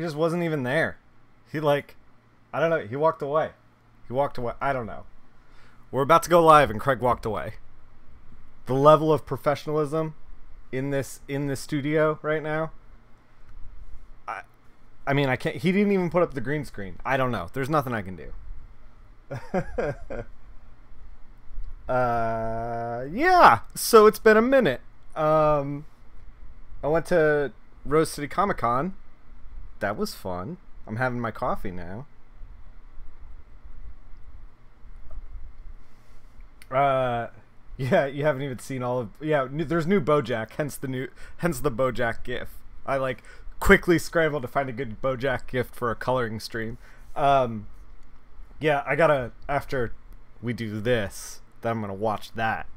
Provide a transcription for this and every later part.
He just wasn't even there. He like, I don't know. He walked away. He walked away. I don't know. We're about to go live, and Craig walked away. The level of professionalism in this studio right now. I mean, I can't. He didn't even put up the green screen. I don't know. There's nothing I can do. Yeah. So it's been a minute. I went to Rose City Comic Con. That was fun. I'm having my coffee now. Yeah, you haven't even seen all of. Yeah, there's new BoJack, hence the BoJack GIF. I like quickly scrambled to find a good BoJack gift for a coloring stream. Yeah, I gotta, after we do this, then I'm gonna watch that.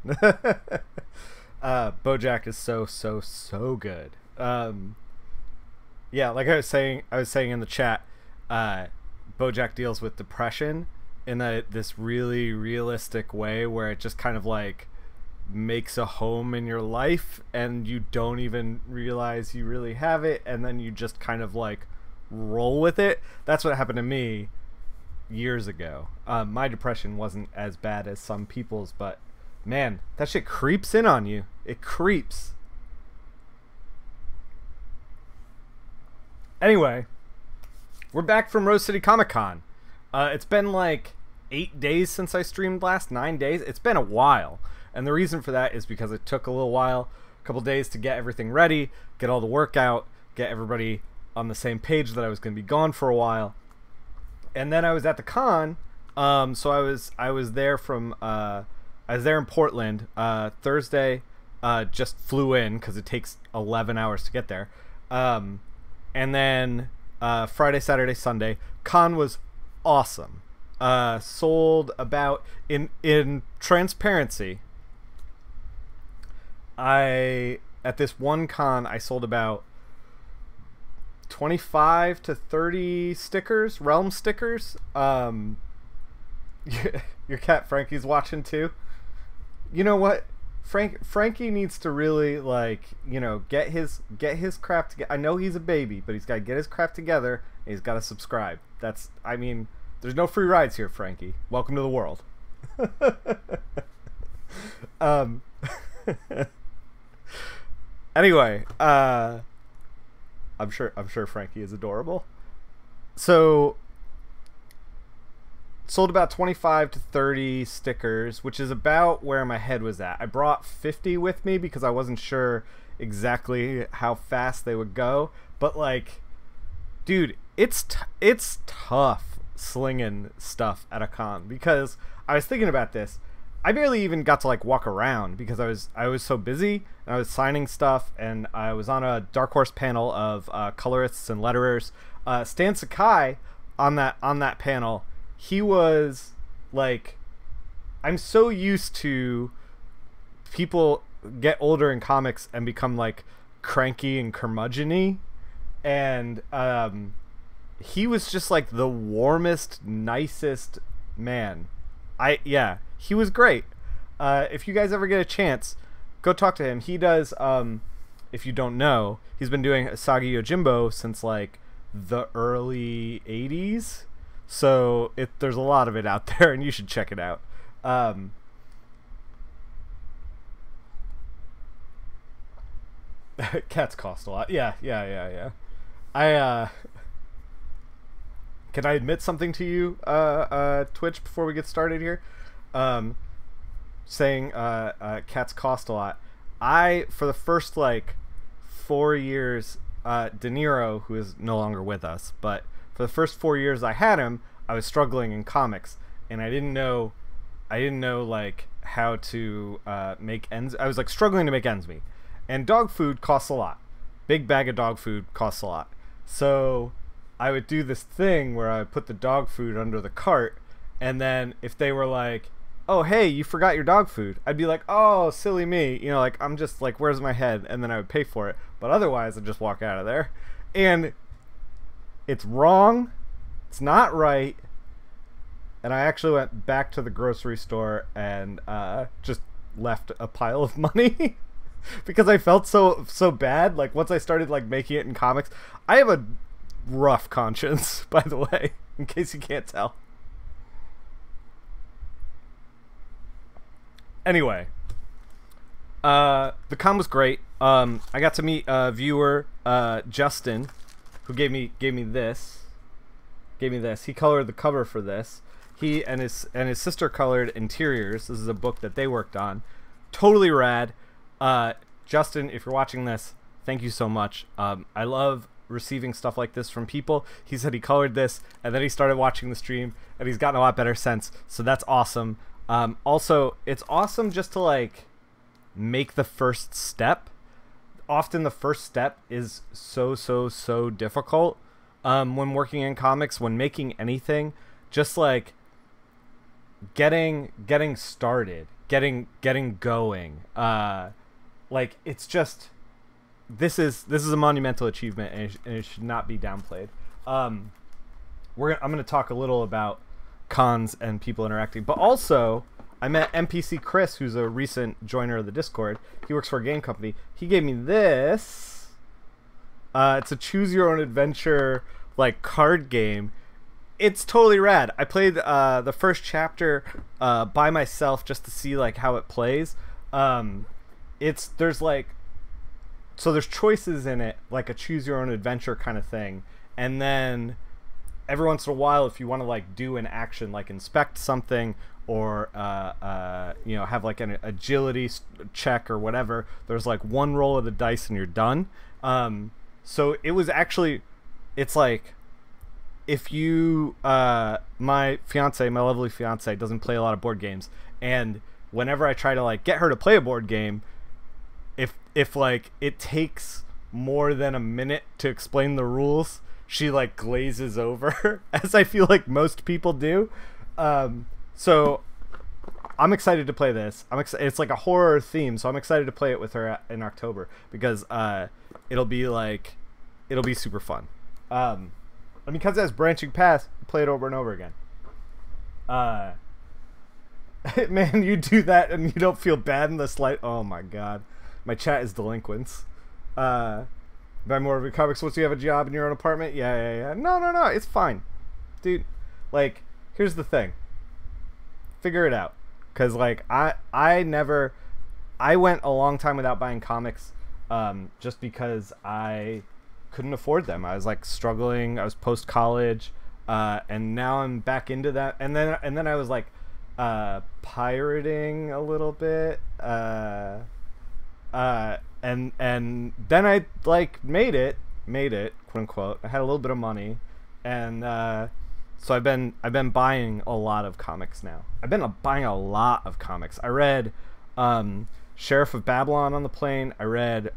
BoJack is so good. Yeah, like I was saying in the chat, BoJack deals with depression in this really realistic way where it just kind of like makes a home in your life and you don't even realize you really have it, and then you just kind of like roll with it. That's what happened to me years ago. My depression wasn't as bad as some people's, but man, that shit creeps in on you. It creeps. Anyway, we're back from Rose City Comic Con. It's been like 8 days since I streamed last, 9 days. It's been a while. And the reason for that is because it took a little while, a couple days to get everything ready, get all the work out, get everybody on the same page that I was going to be gone for a while. And then I was at the con, so I was there from I was there in Portland Thursday. Just flew in because it takes 11 hours to get there. And then Friday, Saturday, Sunday, con was awesome. Sold about in transparency. At this one con I sold about 25 to 30 stickers, realm stickers. Your cat Frankie's watching too. You know what? Frankie needs to really, like, you know, get his crap together. I know he's a baby, but he's got to get his crap together and he's got to subscribe. That's, I mean, there's no free rides here, Frankie. Welcome to the world. Anyway, I'm sure Frankie is adorable. So sold about 25 to 30 stickers, which is about where my head was at. I brought 50 with me because I wasn't sure exactly how fast they would go, but like, dude, it's tough slinging stuff at a con, because I was thinking about this. I barely even got to like walk around because I was so busy, and I was signing stuff, and I was on a Dark Horse panel of colorists and letterers. Stan Sakai on that panel, he was like, I'm so used to people get older in comics and become like cranky and curmudgeon-y, and he was just like the warmest, nicest man. He was great. If you guys ever get a chance, go talk to him. He does, if you don't know, he's been doing Asagi Yojimbo since like the early 80s. So there's a lot of it out there, and you should check it out. Cats cost a lot. Yeah. Can I admit something to you, Twitch, before we get started here? Saying cats cost a lot. For the first like 4 years, De Niro, who is no longer with us, but for the first 4 years I had him, I was struggling in comics, and I didn't know like how to make ends. I was like struggling to make ends meet, and dog food costs a lot. Big bag of dog food costs a lot. So I would do this thing where I would put the dog food under the cart, and then if they were like, oh, hey, you forgot your dog food, I'd be like, oh, silly me, you know, like, I'm just like, where's my head? And then I would pay for it, but otherwise I'd just walk out of there. And it's wrong, it's not right, and I actually went back to the grocery store and just left a pile of money because I felt so bad. Like, once I started like making it in comics, I have a rough conscience, by the way, in case you can't tell. Anyway, the con was great. I got to meet viewer Justin, who gave me this. He colored the cover for this. He and his sister colored interiors. This is a book that they worked on. Totally rad. Justin, if you're watching this, thank you so much. I love receiving stuff like this from people. He said he colored this, and then he started watching the stream, and he's gotten a lot better since. So that's awesome. Also, it's awesome just to like make the first step. Often the first step is so difficult when working in comics, when making anything. Just like getting started, getting going. Like it's just this is a monumental achievement, and it should not be downplayed. I'm going to talk a little about cons and people interacting, but also I met NPC Chris, who's a recent joiner of the Discord. He works for a game company. He gave me this. It's a choose your own adventure like card game. It's totally rad. I played the first chapter by myself just to see like how it plays. There's choices in it, like a choose your own adventure kind of thing, and then every once in a while, if you want to like do an action like inspect something or have like an agility check or whatever, there's like one roll of the dice and you're done. So it was actually, it's like, if you my lovely fiance doesn't play a lot of board games, and whenever I try to like get her to play a board game, if like it takes more than a minute to explain the rules, she like glazes over, as I feel like most people do. So I'm excited to play this. It's like a horror theme, so I'm excited to play it with her in October, because it'll be super fun. And because it has branching paths, play it over and over again. Man, you do that and you don't feel bad in the slight. Oh my god, my chat is delinquents. Buy more of your comics once you have a job in your own apartment. Yeah. No, it's fine, dude. Like, here's the thing. Figure it out, cause like I went a long time without buying comics, just because I couldn't afford them. I was like struggling. I was post college, and now I'm back into that. And then I was like pirating a little bit, and then I like made it, quote unquote. I had a little bit of money, and so I've been buying a lot of comics now. I've been buying a lot of comics. I read Sheriff of Babylon on the plane. I read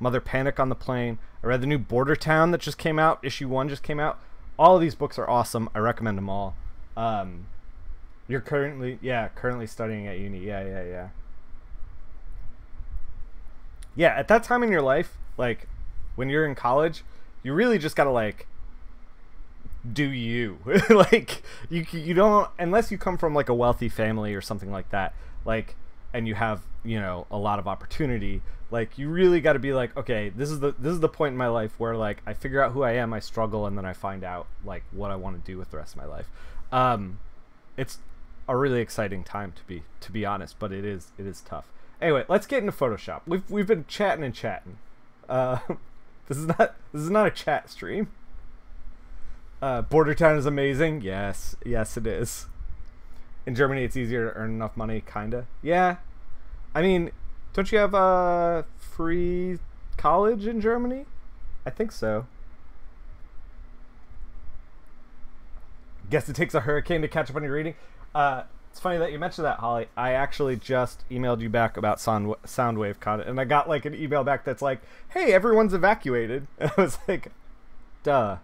Mother Panic on the plane. I read the new Border Town that just came out. Issue 1 just came out. All of these books are awesome. I recommend them all. You're currently studying at uni. Yeah. Yeah, at that time in your life, like when you're in college, you really just gotta like do you. Like you don't, unless you come from like a wealthy family or something like that, like, and you have, a lot of opportunity, like you really got to be like, okay, this is the point in my life where like I figure out who I am, I struggle, and then I find out like what I want to do with the rest of my life. It's a really exciting time to be honest, but it is tough. Anyway, let's get into Photoshop. We've been chatting. This is not a chat stream. Border Town is amazing. Yes, it is. In Germany, it's easier to earn enough money, kinda. Yeah, I mean, don't you have free college in Germany? I think so. Guess it takes a hurricane to catch up on your reading. It's funny that you mentioned that, Holly. I actually just emailed you back about Soundwave Con, and I got like an email back that's like, "Hey, everyone's evacuated." And I was like, "Duh."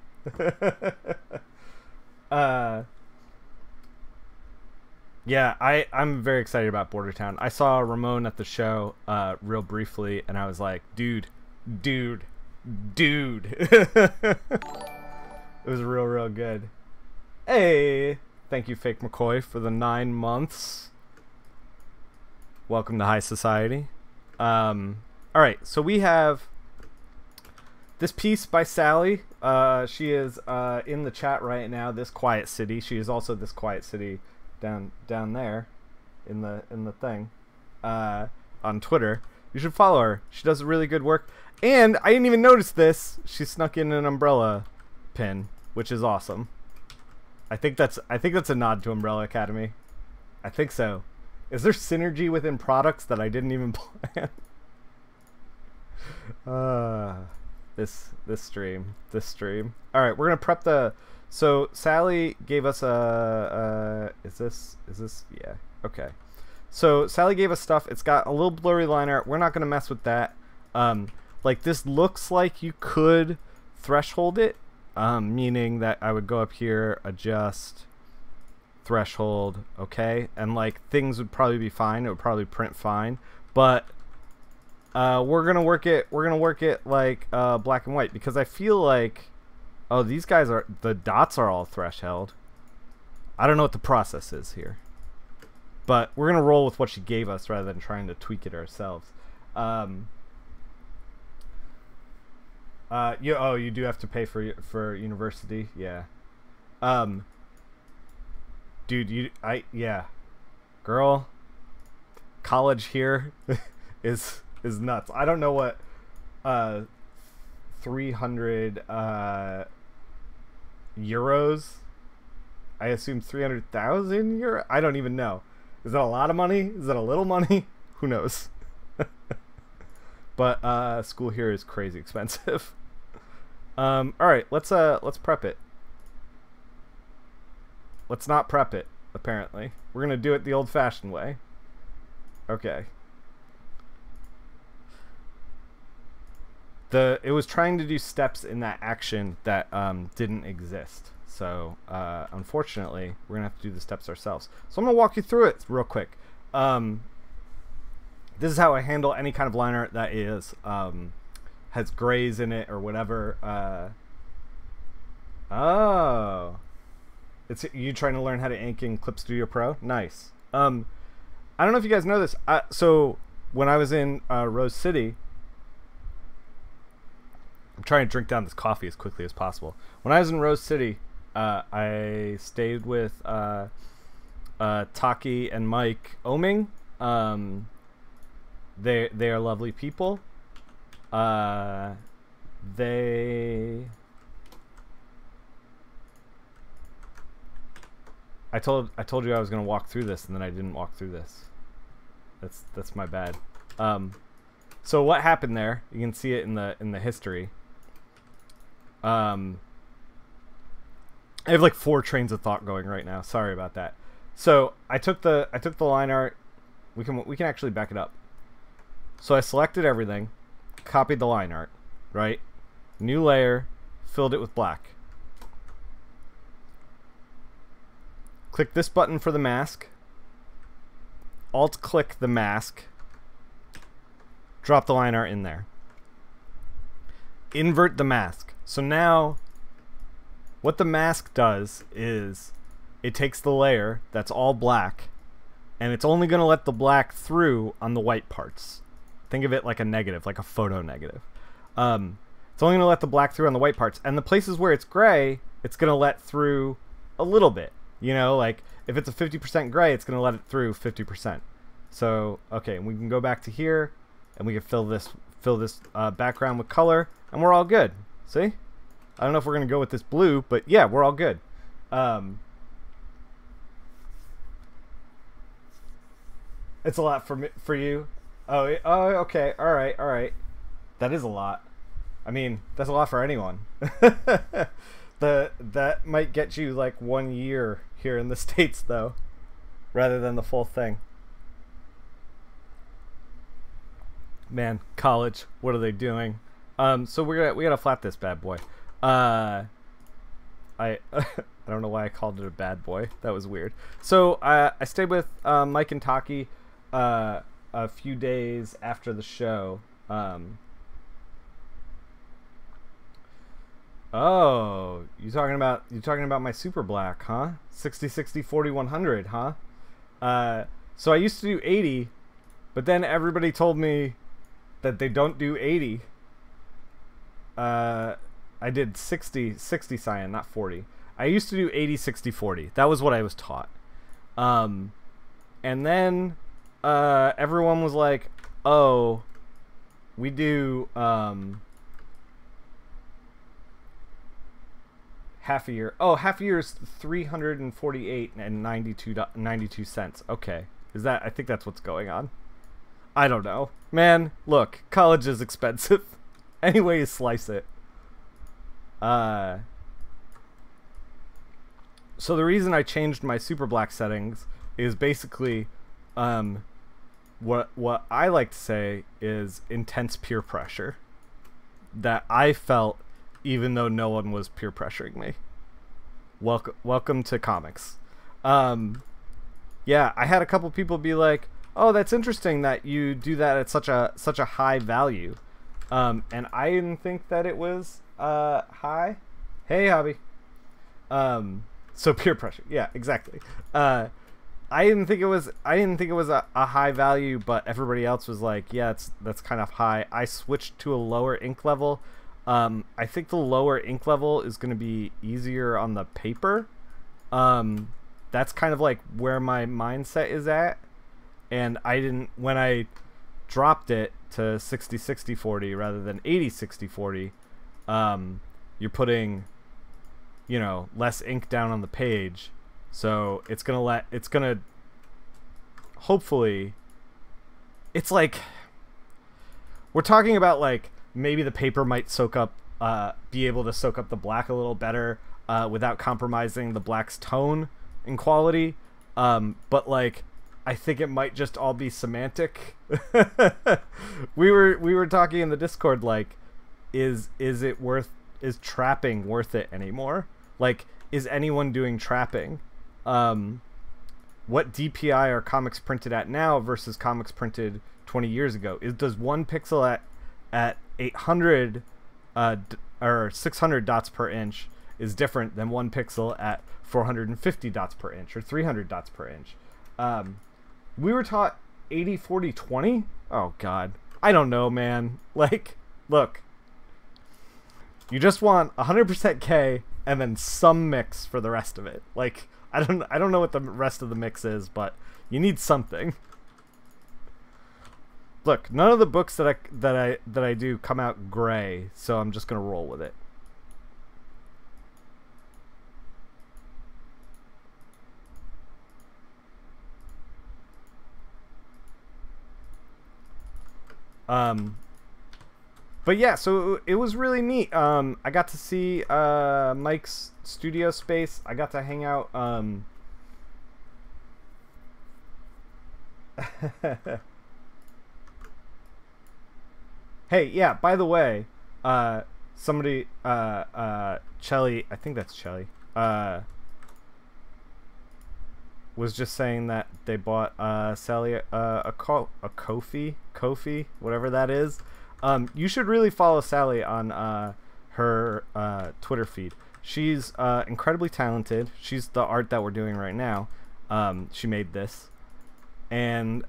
Yeah, I'm very excited about Border Town. I saw Ramon at the show real briefly, and I was like, dude. It was real good. Hey, thank you, Fake McCoy, for the 9 months. Welcome to High Society. Alright, so we have this piece by Sally She is in the chat right now. This quiet city. She is also this quiet city down there, in the thing, on Twitter. You should follow her. She does really good work. And I didn't even notice this. She snuck in an umbrella pin, which is awesome. I think that's a nod to Umbrella Academy. I think so. Is there synergy within products that I didn't even plan? This stream. All right, we're gonna prep the. So Sally gave us a. Is this? Yeah. Okay. So Sally gave us stuff. It's got a little blurry line art. We're not gonna mess with that. Like this looks like you could threshold it, meaning that I would go up here, adjust, threshold, okay, and like things would probably be fine. It would probably print fine, but we're gonna work it like black and white, because I feel like, oh, these guys are, the dots are all threshold. I don't know what the process is here, but we're gonna roll with what she gave us rather than trying to tweak it ourselves. You do have to pay for university, yeah. Dude, yeah, girl, college here is nuts. I don't know what 300 euros. I assume 300,000 euro. I don't even know. Is that a lot of money? Is that a little money? Who knows? But school here is crazy expensive. All right, let's prep it. Let's not prep it. Apparently, we're gonna do it the old-fashioned way. Okay. It was trying to do steps in that action that didn't exist. So unfortunately, we're gonna have to do the steps ourselves. So I'm gonna walk you through it real quick. This is how I handle any kind of line art that is has grays in it or whatever. Oh, it's you trying to learn how to ink in Clip Studio Pro? Nice. I don't know if you guys know this. So when I was in Rose City, I'm trying to drink down this coffee as quickly as possible. When I was in Rose City, I stayed with Taki and Mike Oming. They are lovely people. I told you I was gonna walk through this, and then I didn't walk through this. That's my bad. So what happened there? You can see it in the history. I have like 4 trains of thought going right now. Sorry about that. So I took the line art. We can actually back it up. So I selected everything, copied the line art, right? New layer, filled it with black. Click this button for the mask. Alt-click the mask. Drop the line art in there. Invert the mask. So now, what the mask does is it takes the layer that's all black, and it's only going to let the black through on the white parts. Think of it like a negative, like a photo negative. It's only going to let the black through on the white parts, and the places where it's gray, it's going to let through a little bit. You know, like if it's a 50% gray, it's going to let it through 50%. So, okay, we can go back to here, and we can fill this background with color, and we're all good. See? I don't know if we're going to go with this blue, but yeah, we're all good. It's a lot for you. Oh, okay. All right. That is a lot. I mean, that's a lot for anyone. That might get you like 1 year here in the States, though, rather than the full thing. Man, college, what are they doing? So we gotta flat this bad boy. I I don't know why I called it a bad boy. That was weird. So I stayed with Mike and Taki a few days after the show. Oh, you talking about my super black, huh? 60, 60, 40, 100, huh? So I used to do 80, but then everybody told me that they don't do 80. I did 60 cyan, not 40. I used to do 80 60 40. That was what I was taught. And then everyone was like, "Oh, we do half a year. Oh, half a year is 348 and 92 cents. Okay. Is that, I think that's what's going on. I don't know. Man, look, college is expensive. Any way you slice it. So the reason I changed my super black settings is basically what I like to say is intense peer pressure that I felt even though no one was peer pressuring me. Welcome to comics. Yeah, I had a couple people be like, "Oh, that's interesting that you do that at such a high value," and I didn't think that it was high. Hey, hobby. So peer pressure. Yeah, exactly. I didn't think it was a high value, but everybody else was like, "Yeah, that's kind of high." I switched to a lower ink level. I think the lower ink level is going to be easier on the paper. That's kind of like where my mindset is at. And when I dropped it to 60 60 40 rather than 80 60 40, you're putting, less ink down on the page. So it's going to hopefully, it's like, we're talking about like, maybe the paper might be able to soak up the black a little better without compromising the black's tone and quality. But like, I think it might just all be semantic. we were talking in the Discord like, is trapping worth it anymore? Like, is anyone doing trapping? What DPI are comics printed at now versus comics printed 20 years ago? Does one pixel at 800 or 600 dots per inch is different than one pixel at 450 dots per inch or 300 dots per inch? We were taught 80 40 20. Oh god, I don't know, man. Like, look, you just want 100% K and then some mix for the rest of it. Like, I don't know what the rest of the mix is, but you need something. Look, none of the books that I do come out gray, so I'm just gonna roll with it. But yeah, so it was really neat. I got to see Mike's studio space. I got to hang out. Hey, yeah, by the way, somebody, Chelly, I think that's Chelly, was just saying that they bought Sally a Ko-fi, whatever that is. You should really follow Sally on her Twitter feed. She's incredibly talented. She's the art that we're doing right now. She made this, and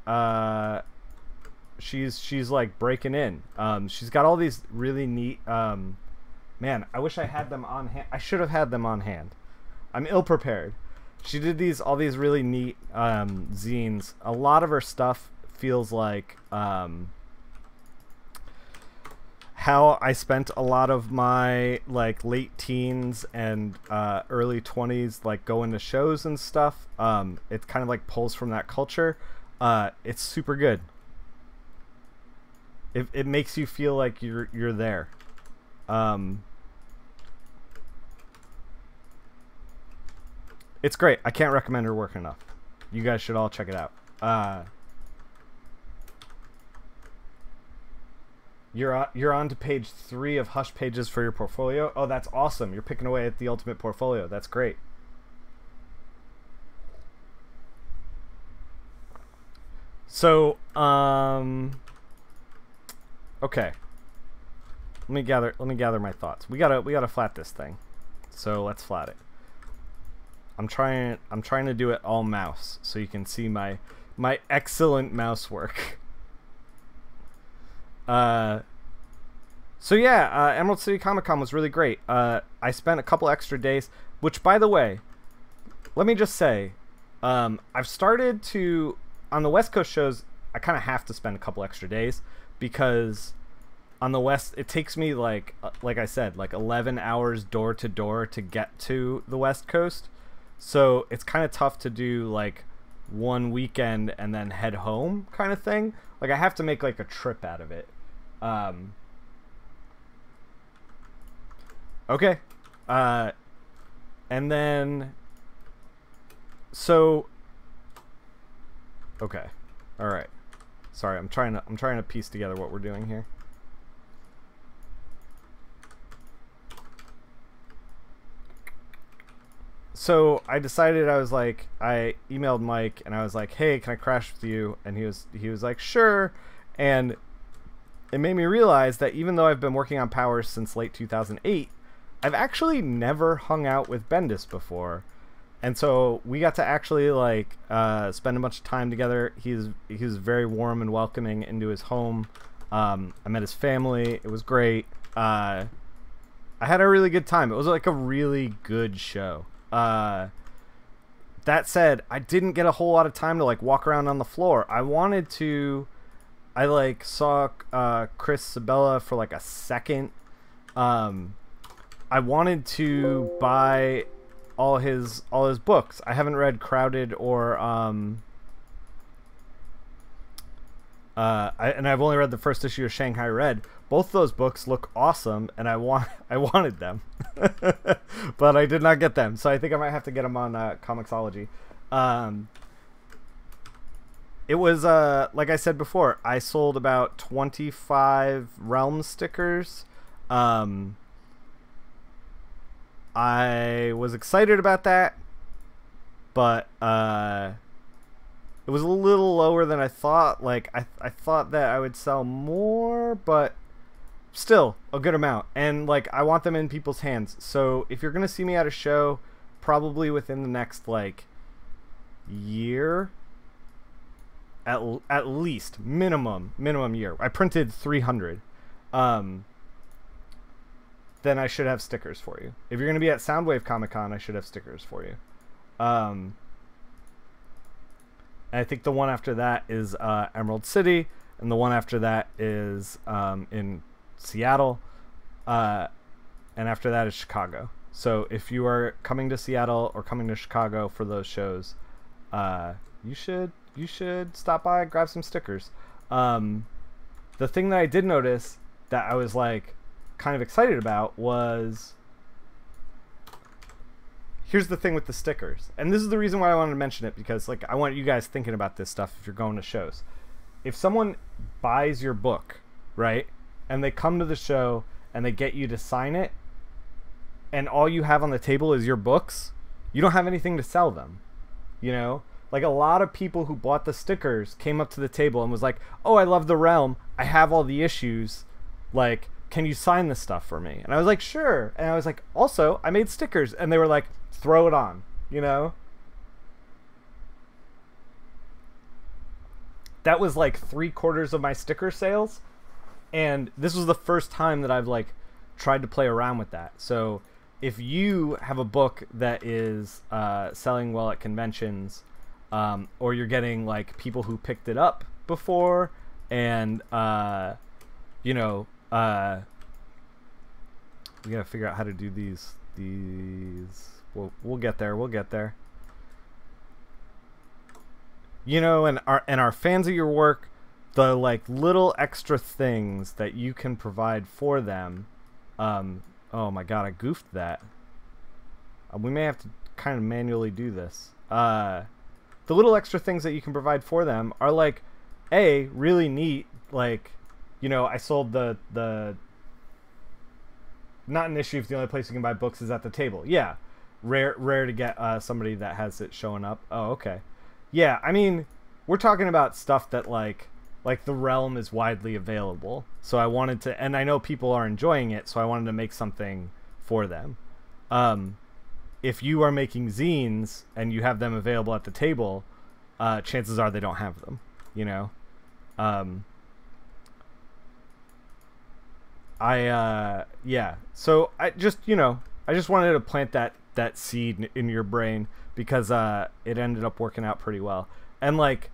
she's like breaking in. She's got all these really neat. Man, I wish I had them on hand. I should have had them on hand. I'm ill prepared. She did all these really neat zines. A lot of her stuff feels like how I spent a lot of my like late teens and early 20s like going to shows and stuff. It kind of like pulls from that culture. It's super good. It makes you feel like you're there. It's great. I can't recommend her work enough. You guys should all check it out. You're on to page 3 of Hush Pages for your portfolio. Oh, that's awesome. You're picking away at the ultimate portfolio. That's great. So, okay. Let me gather my thoughts. We gotta flat this thing. So let's flat it. I'm trying to do it all mouse so you can see my excellent mouse work. So yeah, Emerald City Comic Con was really great. I spent a couple extra days, which, by the way, let me just say, I've started to, on the West Coast shows, I kind of have to spend a couple extra days because on the West, it takes me like I said, like 11 hours door to door to get to the West Coast. So it's kind of tough to do like one weekend and then head home kind of thing. Like I have to make like a trip out of it. Okay. And then so okay. All right. Sorry, I'm trying to piece together what we're doing here. So I decided, I emailed Mike and I was like, hey, can I crash with you? And he was like, sure. And it made me realize that even though I've been working on Powers since late 2008, I've actually never hung out with Bendis before. And so we got to actually spend a bunch of time together. He was very warm and welcoming into his home. I met his family. It was great. I had a really good time. It was like a really good show. That said, I didn't get a whole lot of time to walk around on the floor. I saw Chris Sabella for a second. I wanted to buy all his books. I haven't read Crowded or and I've only read the first issue of Shanghai Red. Both those books look awesome, and I wanted them, but I did not get them. So I think I might have to get them on Comixology. It was like I said before, I sold about 25 Realm stickers. I was excited about that, but it was a little lower than I thought. I thought that I would sell more, but still a good amount. And I want them in people's hands. So if you're gonna see me at a show, probably within the next year, at least minimum year. I printed 300. Then I should have stickers for you. If you're going to be at Soundwave Comic Con, I should have stickers for you. And I think the one after that is Emerald City, and the one after that is in Seattle, and after that is Chicago. So if you are coming to Seattle or coming to Chicago for those shows, you should stop by and grab some stickers. The thing that I did notice that I was kind of excited about was, here's the thing with the stickers, and this is the reason why I wanted to mention it, because I want you guys thinking about this stuff if you're going to shows. If someone buys your book, right, and they come to the show and they get you to sign it, and all you have on the table is your books, you don't have anything to sell them, you know? A lot of people who bought the stickers came up to the table and was like, oh, I love the Realm, I have all the issues, can you sign this stuff for me? And I was like, sure. And I was like, also, I made stickers. And they were like, throw it on, you know? That was 3/4 of my sticker sales. And this was the first time that I've tried to play around with that. So if you have a book that is selling well at conventions, or you're getting people who picked it up before, and you know, we gotta figure out how to do these. We'll get there. We'll get there. You know, and are fans of your work, the little extra things that you can provide for them. Oh my god, I goofed that. We may have to kind of manually do this. The little extra things that you can provide for them are really neat. You know, I sold the not an issue if the only place you can buy books is at the table. Yeah, rare to get somebody that has it showing up. Oh, okay. Yeah, I mean, we're talking about stuff that the Realm is widely available. So I wanted to, and I know people are enjoying it, so I wanted to make something for them. If you are making zines and you have them available at the table, chances are they don't have them, you know? Yeah. So I just, I just wanted to plant that seed in your brain because it ended up working out pretty well. And like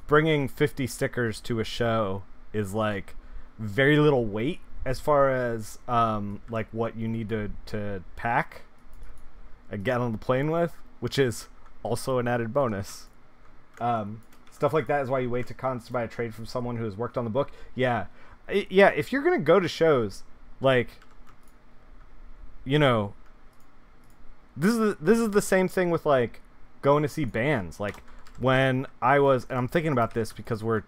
bringing 50 stickers to a show is like very little weight as far as like what you need to pack and get on the plane with, which is also an added bonus. Stuff like that is why you wait to cons to buy a trade from someone who has worked on the book. Yeah. Yeah, if you're gonna go to shows, like, this is the same thing with like going to see bands. Like when I was, and I'm thinking about this because we're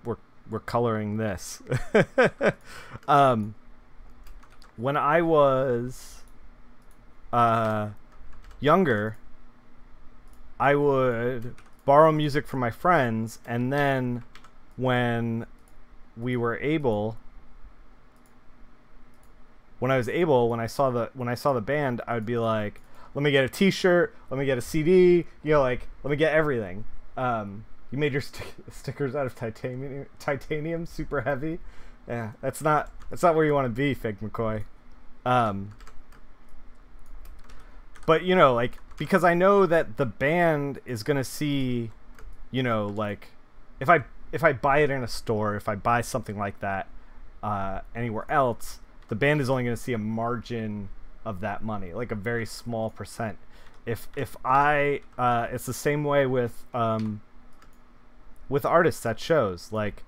coloring this. When I was younger, I would borrow music from my friends, and then when I saw the band, I would be like, let me get a t-shirt, let me get a CD, like let me get everything. You made your stickers out of titanium, super heavy. Yeah, that's not where you want to be, Fig McCoy. But like, because I know that the band is gonna see, like if I buy it in a store, if I buy something like that anywhere else, the band is only gonna see a margin of that money, like a very small percent. If I it's the same way with artists at shows. Like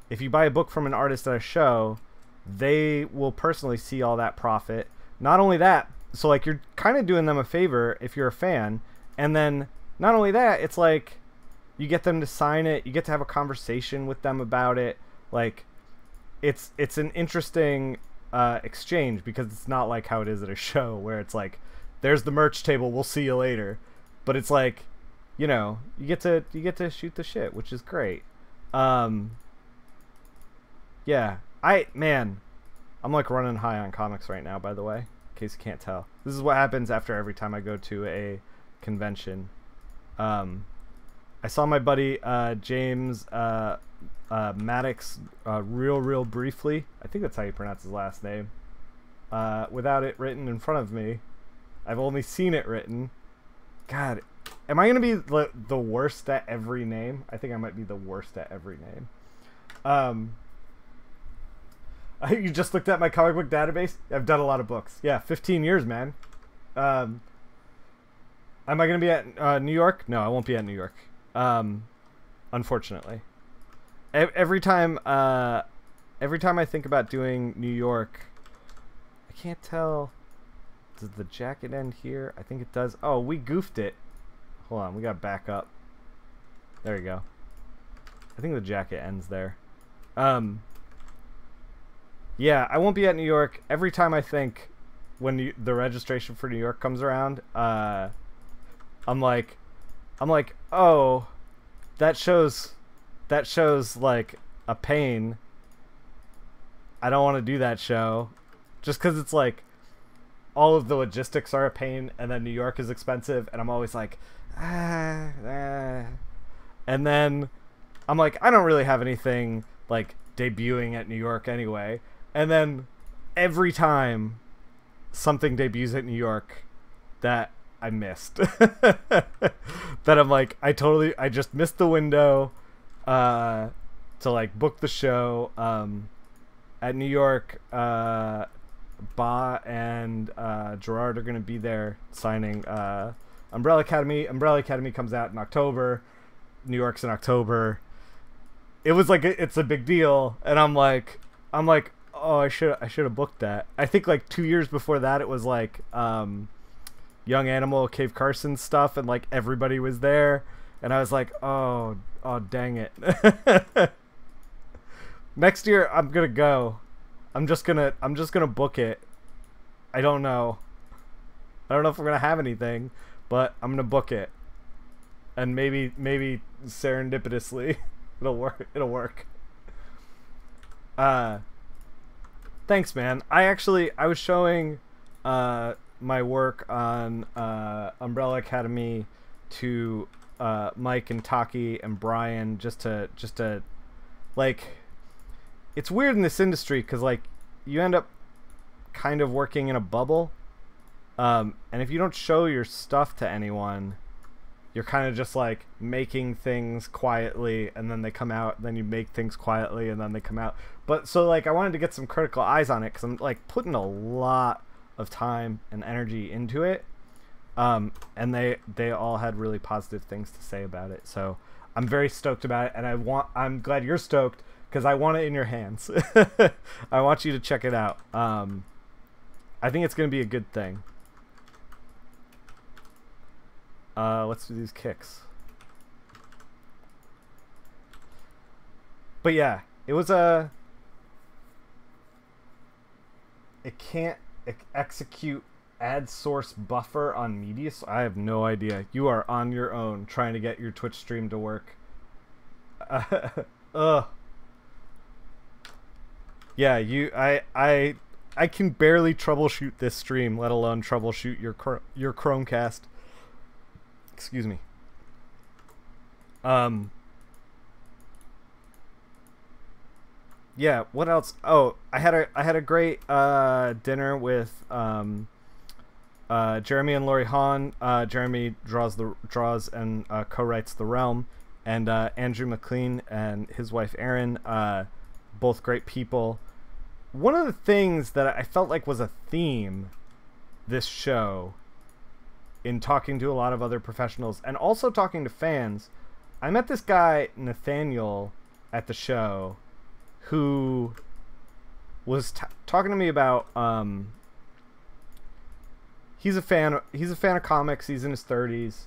if you buy a book from an artist at a show, they will personally see all that profit. Not only that, so like you're kind of doing them a favor if you're a fan, and then not only that, it's like you get them to sign it, you get to have a conversation with them about it. Like it's an interesting exchange, because it's not like how it is at a show where it's like, there's the merch table, we'll see you later. But it's like, you get to shoot the shit, which is great. Yeah, I'm like running high on comics right now, by the way, in case you can't tell. This is what happens after every time I go to a convention. I saw my buddy James Maddox real briefly. I think that's how you pronounce his last name. Without it written in front of me. I've only seen it written. God, am I going to be the worst at every name? I think I might be the worst at every name. You just looked at my comic book database? I've done a lot of books. Yeah, 15 years, man. Am I going to be at New York? No, I won't be at New York. Unfortunately. Every time I think about doing New York, I can't tell. Does the jacket end here? I think it does. Oh, we goofed it. Hold on, we got to back up. There you go. I think the jacket ends there. Yeah, I won't be at New York. Every time I think when the registration for New York comes around, I'm like, oh, that shows like a pain. I don't want to do that show, just because it's like all of the logistics are a pain, and then New York is expensive, and I'm always like, and then I'm like, I don't really have anything like debuting at New York anyway, and then every time something debuts at New York that I missed, that I'm like, I just missed the window to like book the show. At New York, Ba and Gerard are gonna be there signing Umbrella Academy. Umbrella Academy comes out in October. New York's in October. It was like it's a big deal, and I'm like, oh, I should have booked that. I think like 2 years before that, it was like Young Animal, Cave Carson stuff, and like everybody was there, and I was like, oh dang it. Next year I'm gonna go. I'm just gonna book it. I don't know if we're gonna have anything, but I'm gonna book it, and maybe serendipitously it'll work. Thanks, man. I was showing my work on Umbrella Academy to Mike and Taki and Brian, just to like, it's weird in this industry because like you end up kind of working in a bubble. And if you don't show your stuff to anyone, you're kind of just like making things quietly and then they come out, then you make things quietly and then they come out. But so like I wanted to get some critical eyes on it because I'm like putting a lot of time and energy into it. And they all had really positive things to say about it. So I'm very stoked about it, and I'm glad you're stoked because I want it in your hands. I want you to check it out. I think it's going to be a good thing. Let's do these kicks. But yeah, it was it can't execute ad source buffer on media. So I have no idea. You are on your own trying to get your Twitch stream to work. Yeah, I can barely troubleshoot this stream, let alone troubleshoot your Chromecast. Excuse me. Yeah, what else? Oh, I had a great dinner with Jeremy and Laurie Hahn. Jeremy draws and co-writes The Realm, and Andrew McLean and his wife Erin, both great people. One of the things that I felt like was a theme this show, in talking to a lot of other professionals and also talking to fans, I met this guy Nathaniel at the show who was talking to me about he's a fan of comics. He's in his 30s.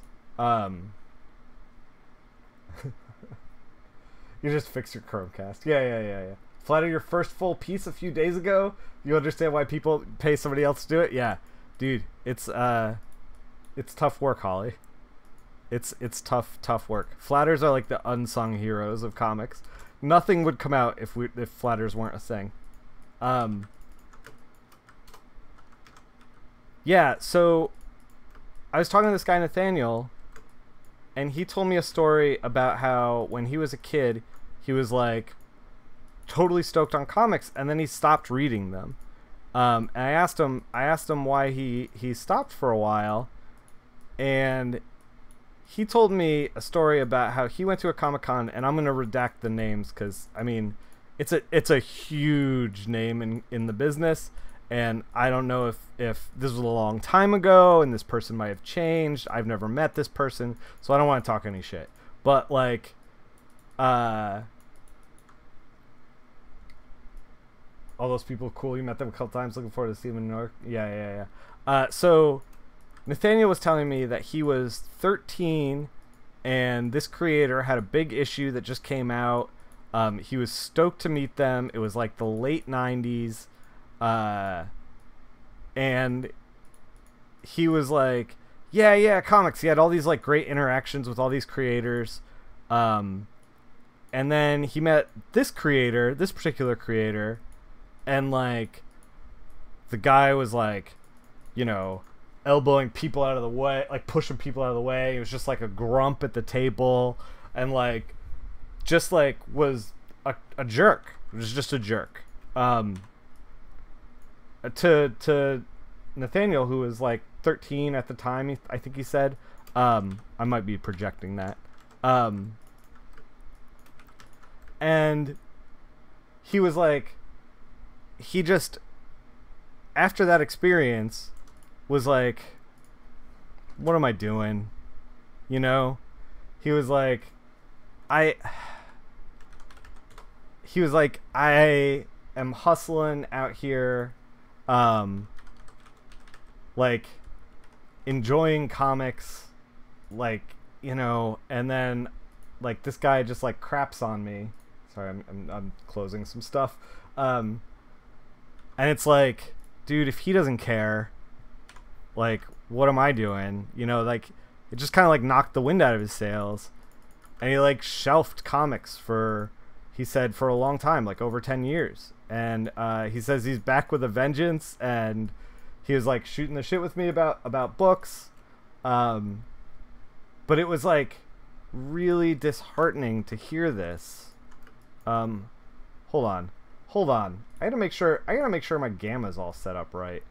You just fix your Chromecast. Yeah. Flattered your first full piece a few days ago. You understand why people pay somebody else to do it? Yeah, dude, it's tough work, Holly. It's tough work. Flatters are like the unsung heroes of comics. Nothing would come out if flatters weren't a thing. Yeah, so I was talking to this guy Nathaniel, and he told me a story about how when he was a kid, he was like totally stoked on comics, and then he stopped reading them. And I asked him why he stopped for a while, and he told me a story about how he went to a Comic-Con, and I'm going to redact the names because, I mean, it's a huge name in the business, and I don't know if this was a long time ago and this person might have changed. I've never met this person, so I don't want to talk any shit. But, like, all those people, cool, you met them a couple times, looking forward to seeing them in New York. Yeah. So Nathaniel was telling me that he was 13 and this creator had a big issue that just came out. He was stoked to meet them. It was like the late 90s. And he was like, yeah, comics. He had all these like great interactions with all these creators. And then he met this particular creator, and like the guy was like, you know, elbowing people out of the way, like pushing people out of the way. He was just like a grump at the table, and like just like was a jerk. It was just a jerk. To Nathaniel, who was like 13 at the time, I think he said, I might be projecting that. And he was like, he just, after that experience, was like, what am I doing? You know? He was like, I am hustling out here, like, enjoying comics, like, you know, and then, like, this guy just, like, craps on me. Sorry, I'm closing some stuff. And it's like, dude, if he doesn't care, like, what am I doing? You know, like, it just kind of, like, knocked the wind out of his sails. And he, like, shelved comics for, he said, for a long time, like, over 10 years. And he says he's back with a vengeance, and he was, like, shooting the shit with me about books. But it was, like, really disheartening to hear this. Hold on. I gotta make sure my gamma's all set up right.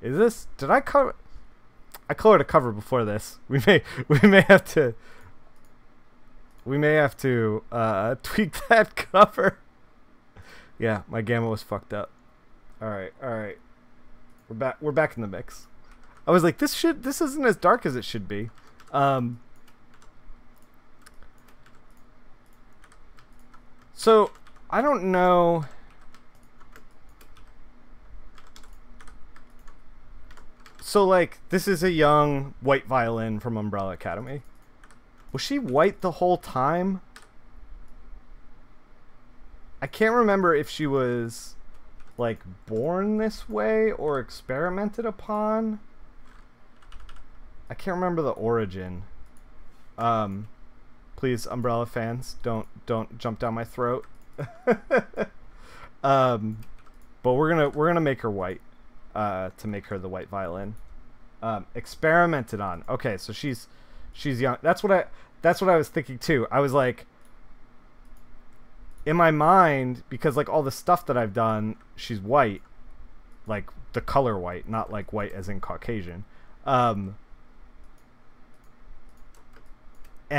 Is this? Did I cover? I colored a cover before this. We may have to tweak that cover. Yeah, my gamma was fucked up. All right. We're back in the mix. I was like, this isn't as dark as it should be. So I don't know. So like, this is a young white violin from Umbrella Academy. Was she white the whole time? I can't remember if she was like born this way or experimented upon. I can't remember the origin. Please, Umbrella fans, don't jump down my throat. But we're gonna make her white, to make her the white violin. Experimented on. Okay, so she's young. That's what I was thinking too. I was like, in my mind, because like all the stuff that I've done, she's white, like the color white, not like white as in Caucasian. And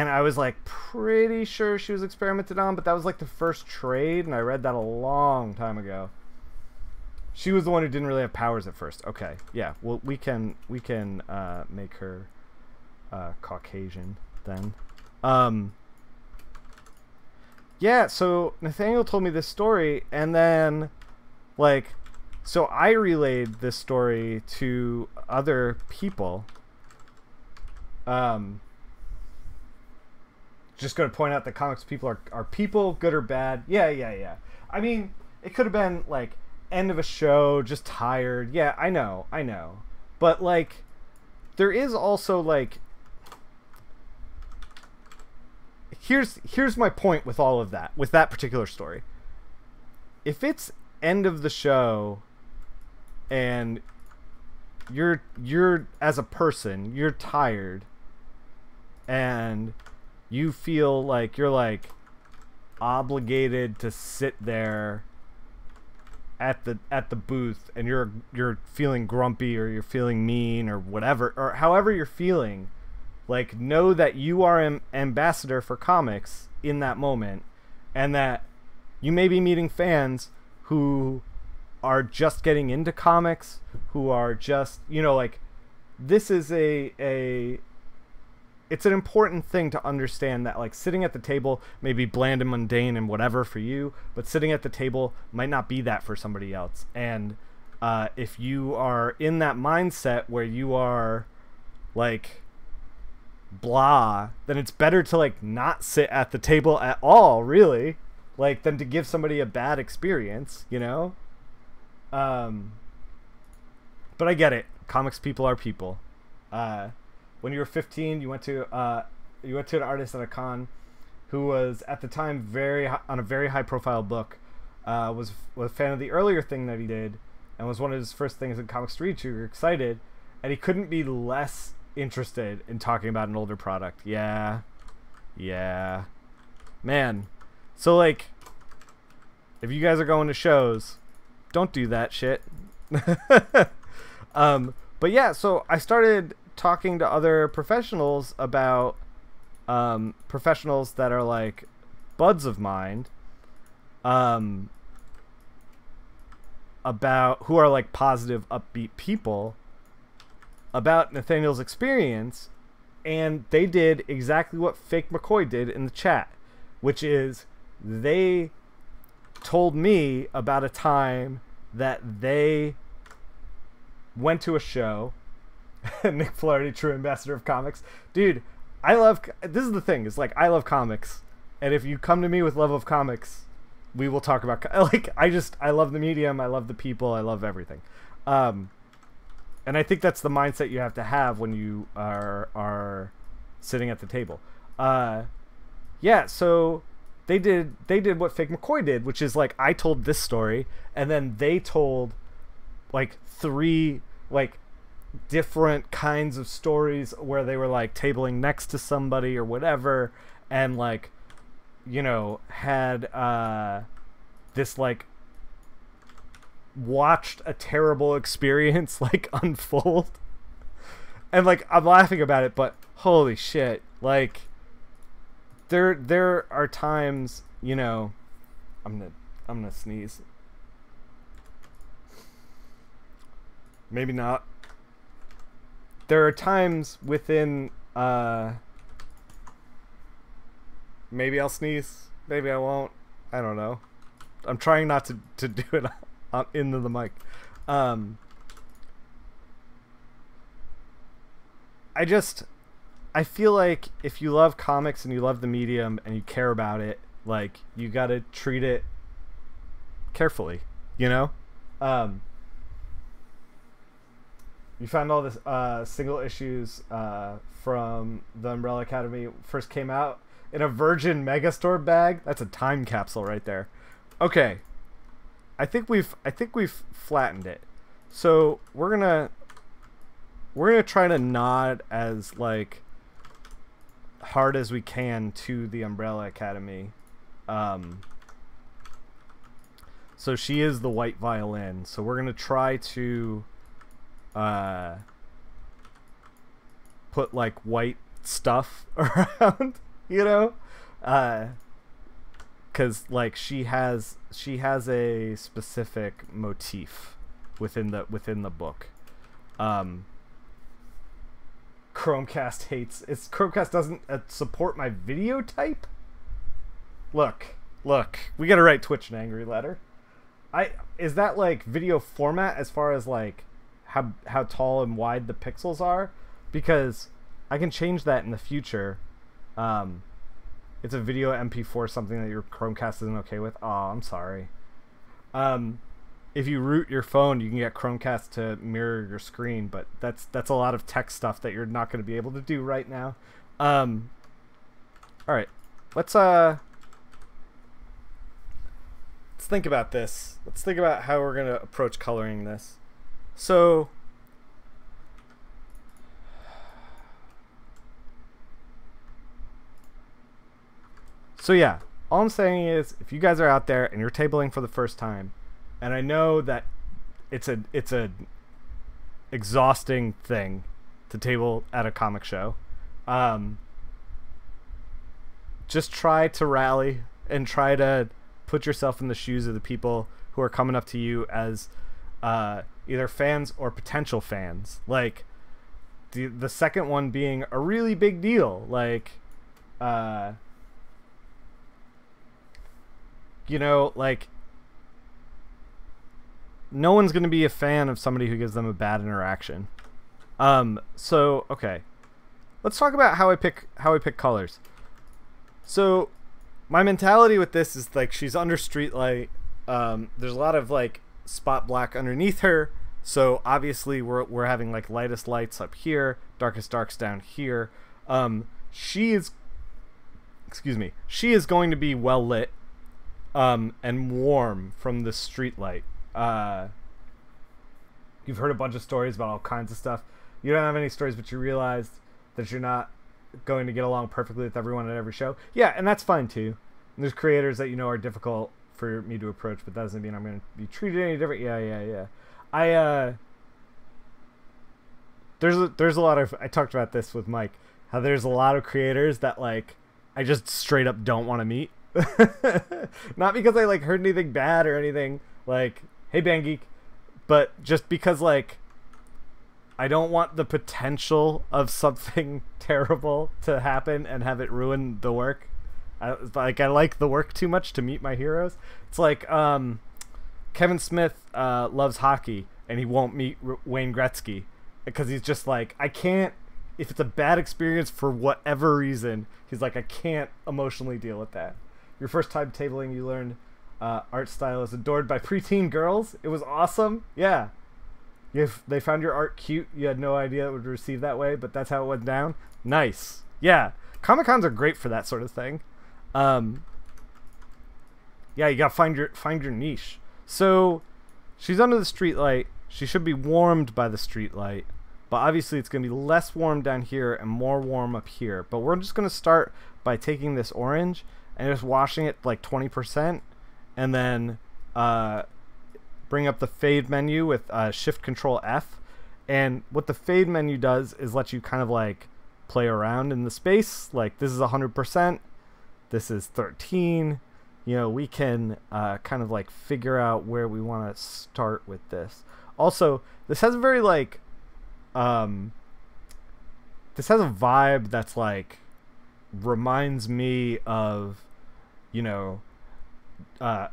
I was like pretty sure she was experimented on, but that was like the first trade, and I read that a long time ago. She was the one who didn't really have powers at first. Okay, yeah. Well, we can make her Caucasian then. Yeah. So Nathaniel told me this story, and then like, so I relayed this story to other people. Just going to point out that comics people are people, good or bad. Yeah. I mean, it could have been like end of a show, just tired. Yeah, I know. But like, there is also like, here's my point with all of that, with that particular story. If it's end of the show and you're as a person, you're tired and you feel like you're like obligated to sit there at the booth, and you're feeling grumpy, or you're feeling mean, or whatever, or however you're feeling, like, know that you are an ambassador for comics in that moment, and that you may be meeting fans who are just getting into comics, who are just, you know, like, this is it's an important thing to understand that, like, sitting at the table may be bland and mundane and whatever for you, but sitting at the table might not be that for somebody else. And if you are in that mindset where you are like blah, then it's better to like not sit at the table at all, really, like, than to give somebody a bad experience, you know. But I get it. Comics people are people. When you were 15, you went to an artist at a con who was at the time on a very high profile book, was a fan of the earlier thing that he did, and was one of his first things in comics to read. So you were excited, and he couldn't be less interested in talking about an older product. Yeah, man. So like, if you guys are going to shows, don't do that shit. But yeah, so I started talking to other professionals about professionals that are like buds of mine, about who are like positive, upbeat people, about Nathaniel's experience, and they did exactly what Fake McCoy did in the chat, which is they told me about a time that they went to a show. Nick Flaherty, true ambassador of comics. Dude, this is the thing, is like, I love comics, and if you come to me with love of comics, we will talk about, like, I love the medium, I love the people, I love everything. And I think that's the mindset you have to have when you are sitting at the table. Yeah, so they did what Fake McCoy did, which is like, I told this story, and then they told like 3 like different kinds of stories where they were like tabling next to somebody or whatever, and like, you know, had this like watched a terrible experience like unfold, and like I'm laughing about it, but holy shit, like there are times, you know, I'm gonna sneeze. Maybe not. There are times within maybe I'll sneeze, maybe I won't. I don't know. I'm trying not to do it into the mic. I feel like if you love comics and you love the medium and you care about it, like, you gotta treat it carefully, you know? You found all this single issues from the Umbrella Academy first came out in a Virgin Megastore bag. That's a time capsule right there. Okay, I think we've flattened it. So we're gonna try to nod as like hard as we can to the Umbrella Academy. So she is the white violin. So we're gonna try to put like white stuff around, you know, because like she has a specific motif within the book. Chromecast hates it's Chromecast doesn't support my video type. Look, we gotta write Twitch an angry letter. Is that like video format as far as like how tall and wide the pixels are? Because I can change that in the future. It's a video MP4, something that your Chromecast isn't okay with. Oh, I'm sorry. If you root your phone, you can get Chromecast to mirror your screen, but that's a lot of tech stuff that you're not going to be able to do right now. All right, let's think about this. Let's think about how we're going to approach coloring this. So yeah, all I'm saying is, if you guys are out there and you're tabling for the first time, and I know that it's a exhausting thing to table at a comic show, just try to rally and try to put yourself in the shoes of the people who are coming up to you as either fans or potential fans. Like the second one being a really big deal, like you know, like, no one's going to be a fan of somebody who gives them a bad interaction. So okay, let's talk about how I pick colors. So my mentality with this is like, she's under street light. There's a lot of like spot black underneath her, so obviously we're having like lightest lights up here, darkest darks down here. She is going to be well lit and warm from the street light. You've heard a bunch of stories about all kinds of stuff. You don't have any stories, but you realized that you're not going to get along perfectly with everyone at every show. Yeah, and that's fine too. And there's creators that you know are difficult for me to approach, but that doesn't mean I'm going to be treated any different. Yeah. There's a lot of, I talked about this with Mike, how there's a lot of creators that like I just straight up don't want to meet. Not because I like heard anything bad or anything, like, hey Bang Geek, but just because like I don't want the potential of something terrible to happen and have it ruin the work. I like the work too much to meet my heroes. It's like Kevin Smith loves hockey and he won't meet Wayne Gretzky because he's just like, I can't, if it's a bad experience for whatever reason, he's like, I can't emotionally deal with that. Your first time tabling, you learned art style is adored by preteen girls. It was awesome. Yeah. If they found your art cute, you had no idea it would receive that way, but that's how it went down. Nice. Yeah. Comic-Cons are great for that sort of thing. Yeah, you gotta find your niche. So she's under the street light. She should be warmed by the street light, but obviously it's gonna be less warm down here and more warm up here. But we're just gonna start by taking this orange and just washing it like 20% and then bring up the fade menu with Shift Control F. And what the fade menu does is let you kind of like play around in the space. Like this is 100%, this is 13. You know, we can kind of like figure out where we want to start with this. Also, this has a very like this has a vibe that's like reminds me of, you know, I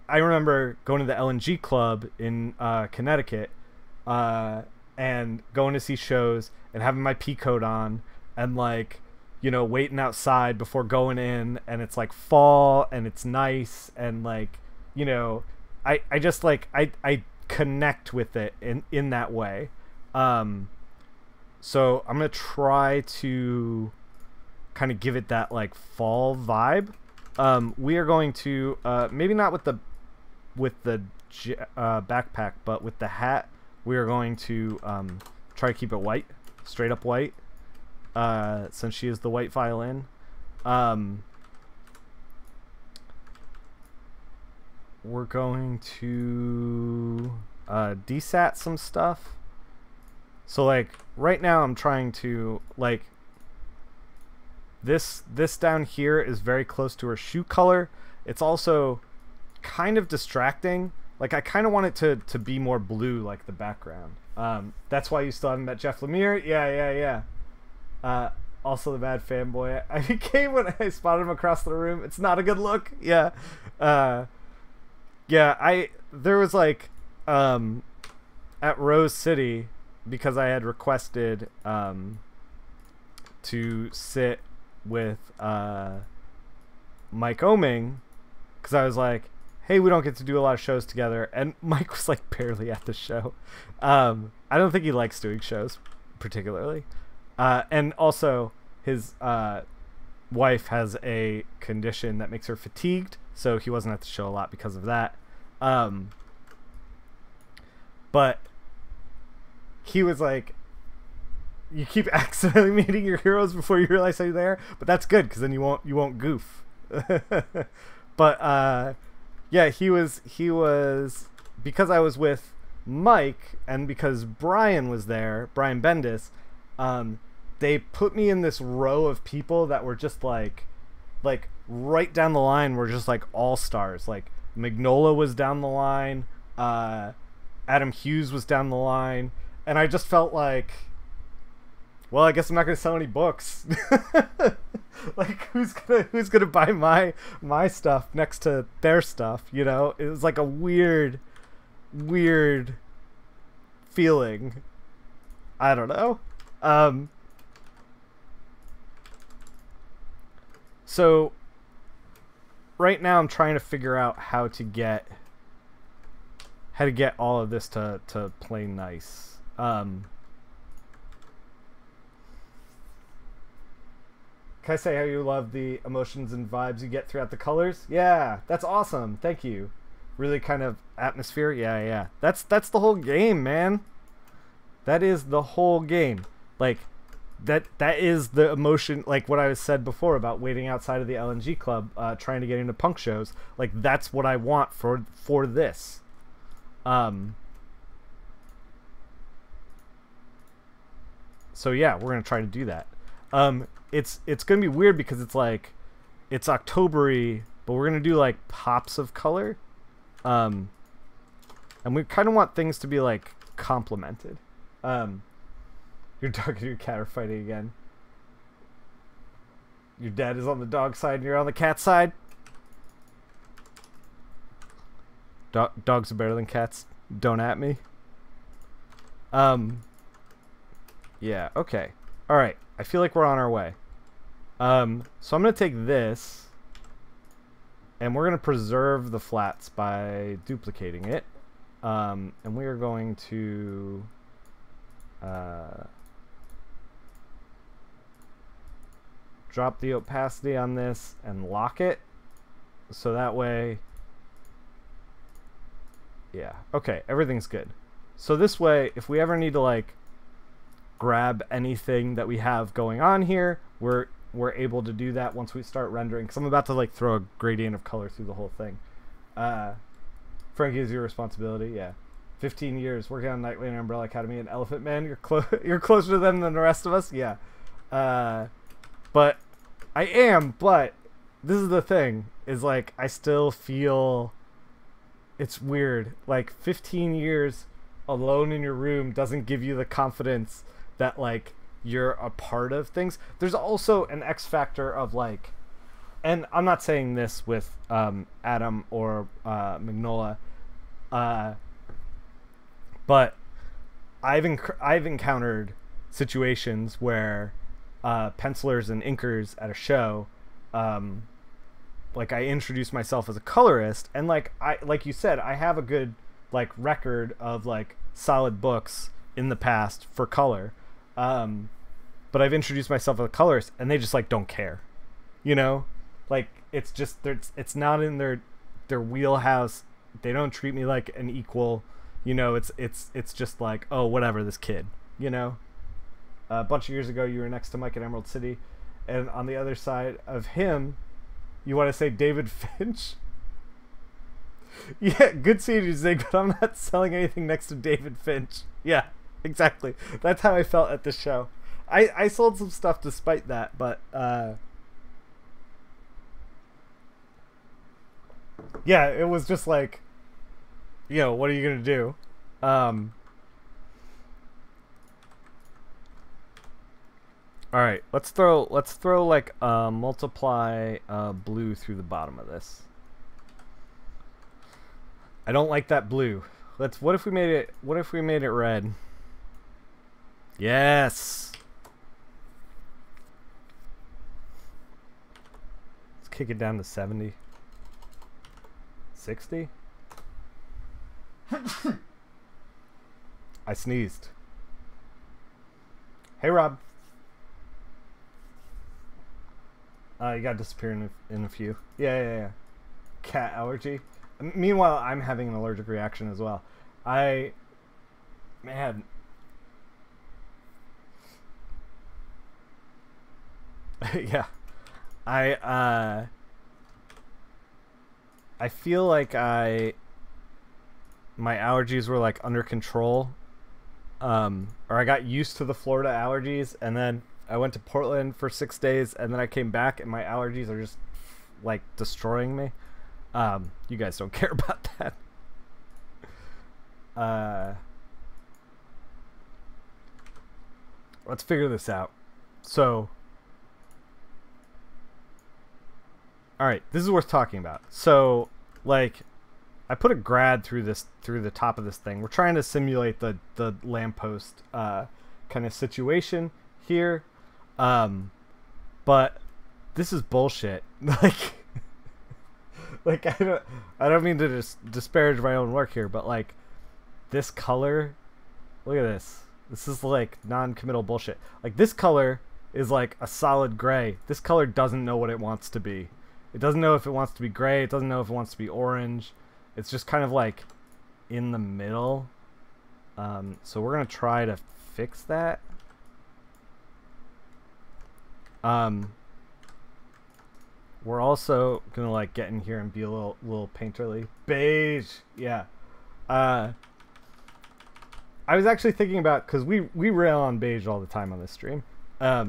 remember going to the LNG Club in Connecticut and going to see shows and having my pea coat on and like, you know, waiting outside before going in, and it's like fall and it's nice, and like, you know, I just like I connect with it in that way. So I'm gonna try to kind of give it that like fall vibe. We are going to maybe not with the backpack, but with the hat, we are going to try to keep it white, straight up white, since she is the white violin. We're going to desat some stuff. So like right now I'm trying to like this down here is very close to her shoe color. It's also kind of distracting. Like I kind of want it to be more blue like the background. That's why you still haven't met Jeff Lemire. Yeah. Also the bad fanboy I became when I spotted him across the room. It's not a good look. Yeah. There was like at Rose City, because I had requested to sit with Mike Oming, because I was like, hey, we don't get to do a lot of shows together, and Mike was like barely at the show. I don't think he likes doing shows particularly, and also his wife has a condition that makes her fatigued, so he wasn't at the show a lot because of that. But he was like, you keep accidentally meeting your heroes before you realize they're there, but that's good because then you won't goof. But yeah, he was because I was with Mike and because Brian was there, Brian Bendis. They put me in this row of people that were just like right down the line were just like all stars. Like Magnola was down the line, Adam Hughes was down the line. And I just felt like, well, I guess I'm not gonna sell any books. Like, who's gonna buy my stuff next to their stuff? You know, it was like a weird feeling. I don't know. So right now I'm trying to figure out how to get all of this to play nice. Can I say how you love the emotions and vibes you get throughout the colors? Yeah, that's awesome. Thank you. Really kind of atmosphere. Yeah. That's the whole game, man. That is the whole game. Like that is the emotion, like what I said before about waiting outside of the LNG Club, trying to get into punk shows. Like that's what I want for this. So yeah, we're gonna try to do that. It's gonna be weird because it's like it's October-y, but we're gonna do like pops of color, and we kind of want things to be like complemented. Your dog and your cat are fighting again. Your dad is on the dog side and you're on the cat side. Dogs are better than cats. Don't at me. Yeah, okay. Alright, I feel like we're on our way. So I'm going to take this, and we're going to preserve the flats by duplicating it. And we are going to... drop the opacity on this and lock it. So that way... Yeah, okay, everything's good. So this way, if we ever need to, like, grab anything that we have going on here, we're able to do that once we start rendering, because I'm about to like throw a gradient of color through the whole thing. Uh, Frankie is your responsibility. Yeah. 15 years working on Nightwing and Umbrella Academy and Elephant Man. You're closer to them than the rest of us. Yeah. But I am. But this is the thing. Is like I still feel. It's weird. Like 15 years alone in your room doesn't give you the confidence that like you're a part of things. There's also an X factor of like, and I'm not saying this with Adam or Magnola, but I've encountered situations where pencilers and inkers at a show, like I introduce myself as a colorist, and like you said, I have a good like record of like solid books in the past for color, but I've introduced myself as a colorist, and they just like don't care, you know, like it's just it's not in their wheelhouse. They don't treat me like an equal, you know. It's just like, oh, whatever, this kid, you know. A bunch of years ago, you were next to Mike at Emerald City, and on the other side of him, you want to say David Finch? Yeah, good seeing you, Zig, but I'm not selling anything next to David Finch. Yeah, exactly. That's how I felt at the show. I sold some stuff despite that, but yeah, it was just like, you know, what are you gonna do? All right, let's throw like multiply blue through the bottom of this. I don't like that blue. What if we made it red? Yes. Let's kick it down to 70. 60. I sneezed. Hey, Rob. You gotta disappear in a few. Yeah. Cat allergy. Meanwhile, I'm having an allergic reaction as well. Man. Yeah. I feel like my allergies were like under control. Or I got used to the Florida allergies, and then I went to Portland for 6 days, and then I came back, and my allergies are just like destroying me. You guys don't care about that. Let's figure this out. So, all right, this is worth talking about. So, like, I put a grad through the top of this thing. We're trying to simulate the lamppost kind of situation here. But this is bullshit. Like I don't mean to disparage my own work here, but like this color, look at this. This is like non-committal bullshit. Like this color is like a solid gray. This color doesn't know what it wants to be. It doesn't know if it wants to be gray. It doesn't know if it wants to be orange. It's just kind of like in the middle. So we're gonna try to fix that. We're also gonna like get in here and be a little painterly. Beige, yeah. I was actually thinking about, because we rail on beige all the time on this stream. I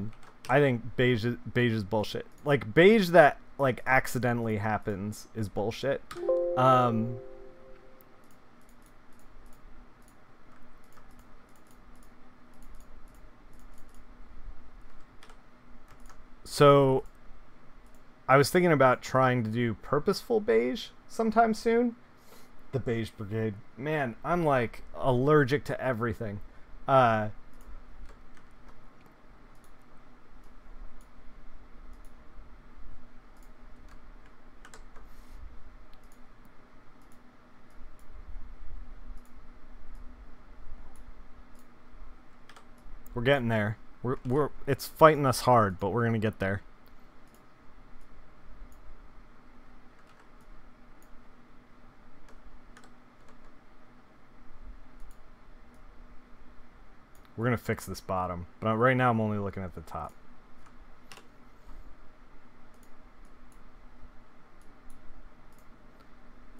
think beige is bullshit. Like beige that like accidentally happens is bullshit. So I was thinking about trying to do purposeful beige sometime soon. The Beige Brigade. Man, I'm like allergic to everything. We're getting there. It's fighting us hard, but we're gonna get there. We're gonna fix this bottom, but right now I'm only looking at the top.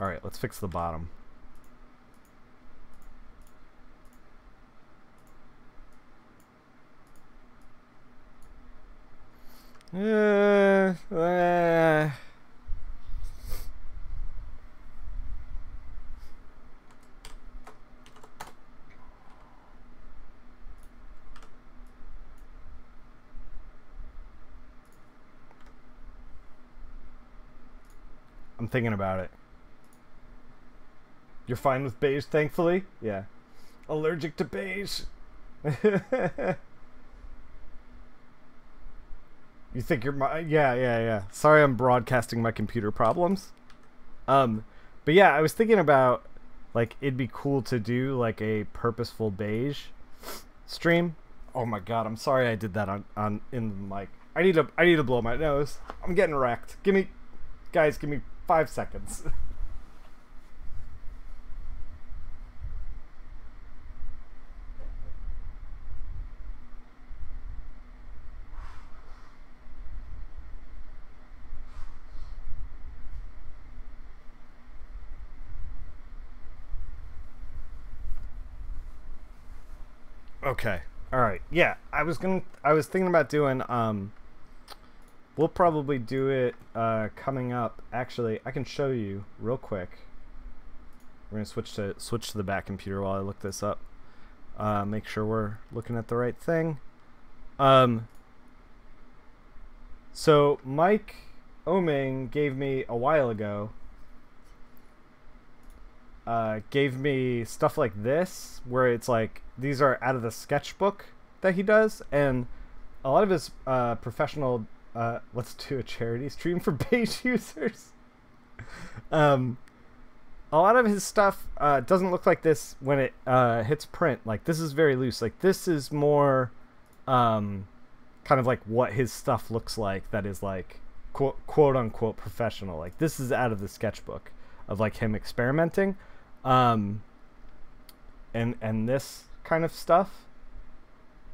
Alright, let's fix the bottom. I'm thinking about it. You're fine with beige, thankfully? Yeah. Allergic to beige. You think you're my... Yeah. Sorry I'm broadcasting my computer problems. But yeah, I was thinking about, like, it'd be cool to do, like, a purposeful beige stream. Oh my god, I'm sorry I did that on in the mic. I need to blow my nose. I'm getting wrecked. Guys, give me 5 seconds. Okay. All right. Yeah, I was thinking about doing we'll probably do it coming up. Actually, I can show you real quick. We're going to switch to the back computer while I look this up. Make sure we're looking at the right thing. So Mike Oming gave me a while ago gave me stuff like this, where it's like these are out of the sketchbook that he does, and a lot of his professional let's do a charity stream for beige users. A lot of his stuff doesn't look like this when it hits print. Like, this is very loose. Like, this is more kind of like what his stuff looks like that is like quote unquote professional. Like, this is out of the sketchbook of like him experimenting, and this kind of stuff.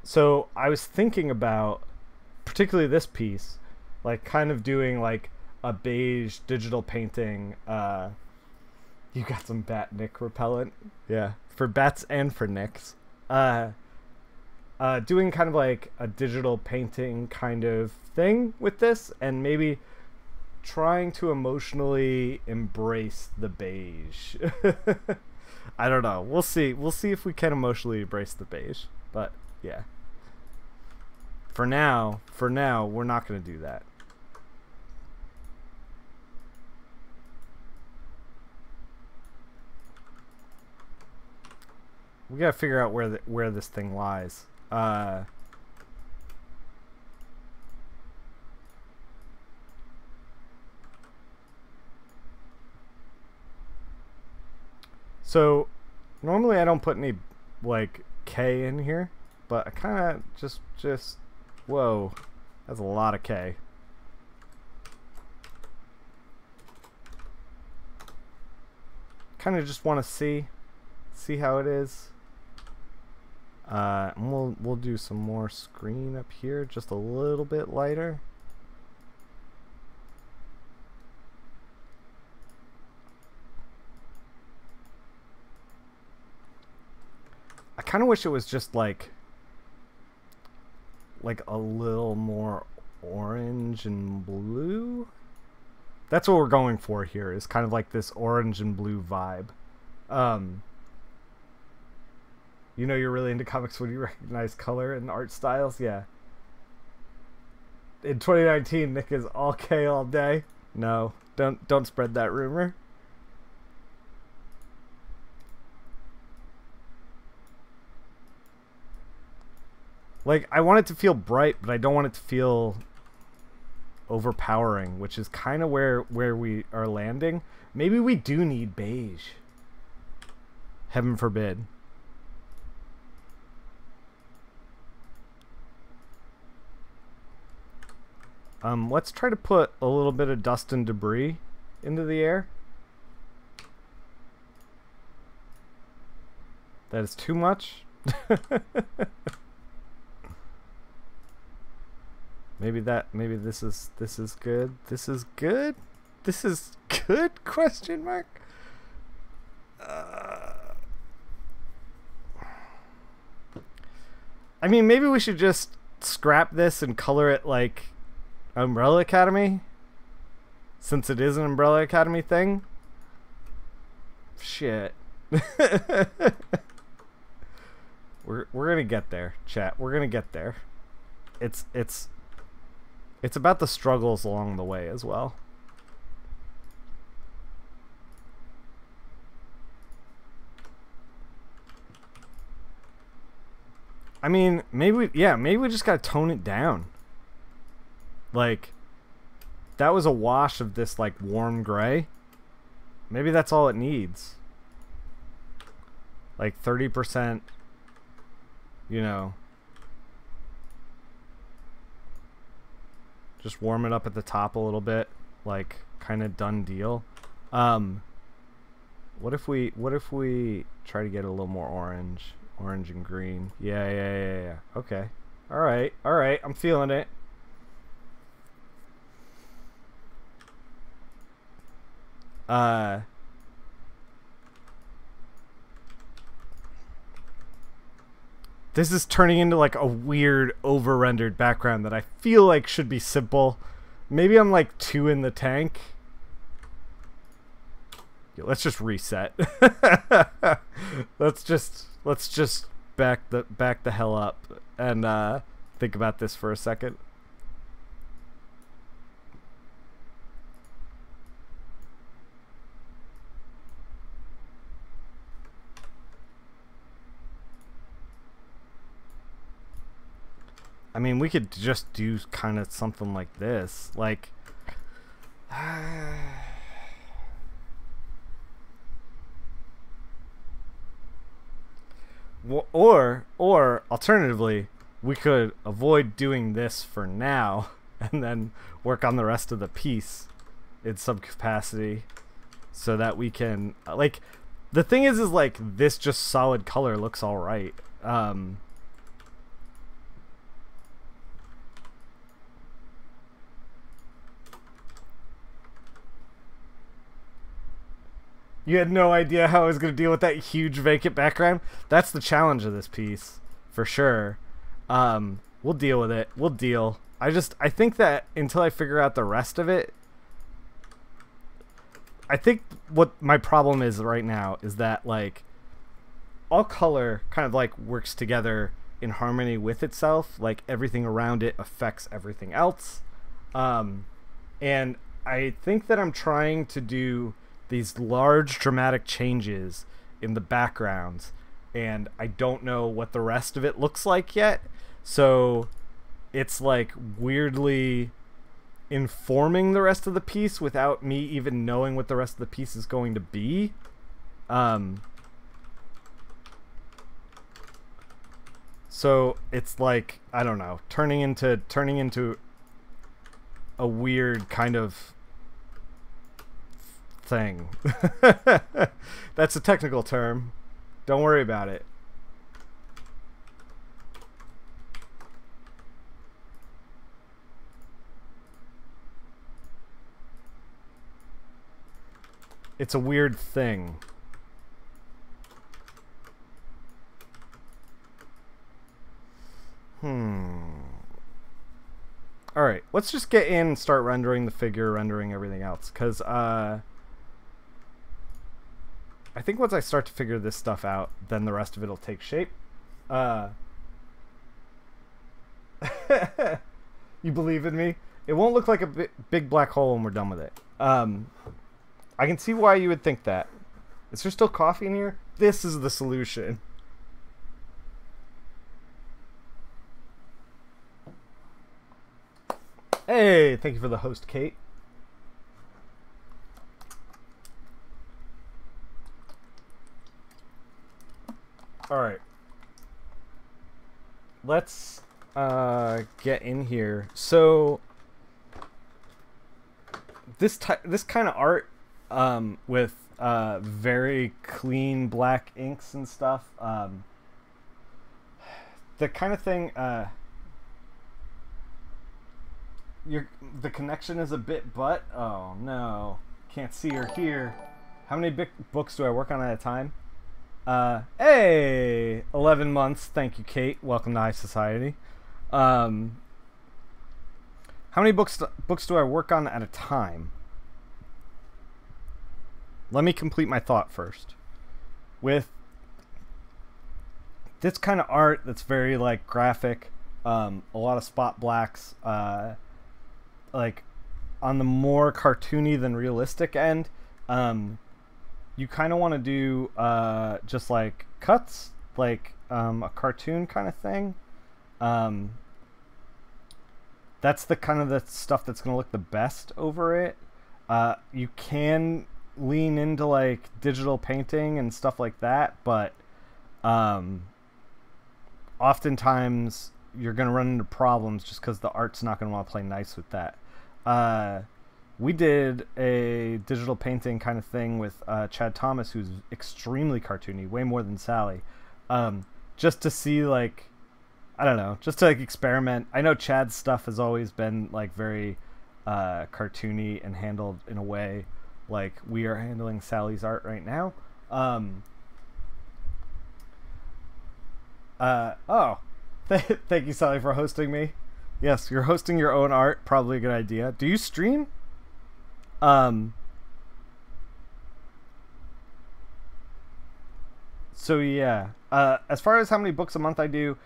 So I was thinking about particularly this piece, like kind of doing like a beige digital painting. You got some bat nick repellent, yeah, for bats and for nicks. Doing kind of like a digital painting kind of thing with this, and maybe trying to emotionally embrace the beige. I don't know. We'll see. We'll see if we can emotionally embrace the beige. But yeah. For now, we're not going to do that. We gotta figure out where this thing lies. So normally I don't put any like K in here, but I kind of just whoa, that's a lot of K. Kind of just want to see how it is. And we'll do some more screen up here, just a little bit lighter. I kind of wish it was just like a little more orange and blue. That's what we're going for here, is kind of like this orange and blue vibe. You know you're really into comics when you recognize color and art styles? Yeah. In 2019, Nick is all K all day. No, don't spread that rumor. Like, I want it to feel bright, but I don't want it to feel overpowering, which is kind of where we are landing. Maybe we do need beige. Heaven forbid. Let's try to put a little bit of dust and debris into the air. That is too much. Maybe this is good. This is good? This is good? Question mark. I mean, maybe we should just scrap this and color it like Umbrella Academy, since it is an Umbrella Academy thing. Shit. We're gonna get there, chat. We're gonna get there. It's about the struggles along the way as well. I mean, maybe we just gotta tone it down. Like, that was a wash of this like warm gray. Maybe that's all it needs. Like 30%, you know. Just warm it up at the top a little bit, like kind of done deal. What if we try to get a little more orange and green? Yeah. Okay. All right. I'm feeling it. This is turning into like a weird over-rendered background that I feel like should be simple. Maybe I'm like too in the tank. Yeah, let's just reset. let's just back the hell up and think about this for a second. I mean, we could just do kind of something like this, like or alternatively, we could avoid doing this for now and then work on the rest of the piece in some capacity so that we can, like, the thing is like this just solid color looks all right. You had no idea how I was going to deal with that huge vacant background? That's the challenge of this piece, for sure. We'll deal with it. We'll deal. I think that until I figure out the rest of it, I think what my problem is right now is that, like, all color kind of, like, works together in harmony with itself. Like, everything around it affects everything else. And I think that I'm trying to do these large dramatic changes in the backgrounds, and I don't know what the rest of it looks like yet, so it's like weirdly informing the rest of the piece without me even knowing what the rest of the piece is going to be. So it's like, I don't know, turning into a weird kind of thing. That's a technical term. Don't worry about it. It's a weird thing. Alright, let's just get in and start rendering the figure, rendering everything else, because I think once I start to figure this stuff out, then the rest of it will take shape. You believe in me? It won't look like a big black hole when we're done with it. I can see why you would think that. Is there still coffee in here? This is the solution. Hey, thank you for the host, Kate. All right, let's get in here. So this kind of art with very clean black inks and stuff, the kind of thing, the connection is a bit, but oh no, can't see or hear. How many books do I work on at a time? Hey, 11 months. Thank you, Kate. Welcome to High Society. How many books do I work on at a time? Let me complete my thought first. With this kind of art that's very like graphic, a lot of spot blacks, like on the more cartoony than realistic end, you kind of want to do just like cuts, like a cartoon kind of thing. That's the kind of the stuff that's going to look the best over it. You can lean into like digital painting and stuff like that, but oftentimes you're going to run into problems just because the art's not going to want to play nice with that. We did a digital painting kind of thing with Chad Thomas, who's extremely cartoony, way more than Sally, just to see, like, I don't know, just to like experiment. I know Chad's stuff has always been like very cartoony and handled in a way like we are handling Sally's art right now. Thank you, Sally, for hosting me. Yes, you're hosting your own art. Probably a good idea. Do you stream? So yeah, as far as how many books a month I do,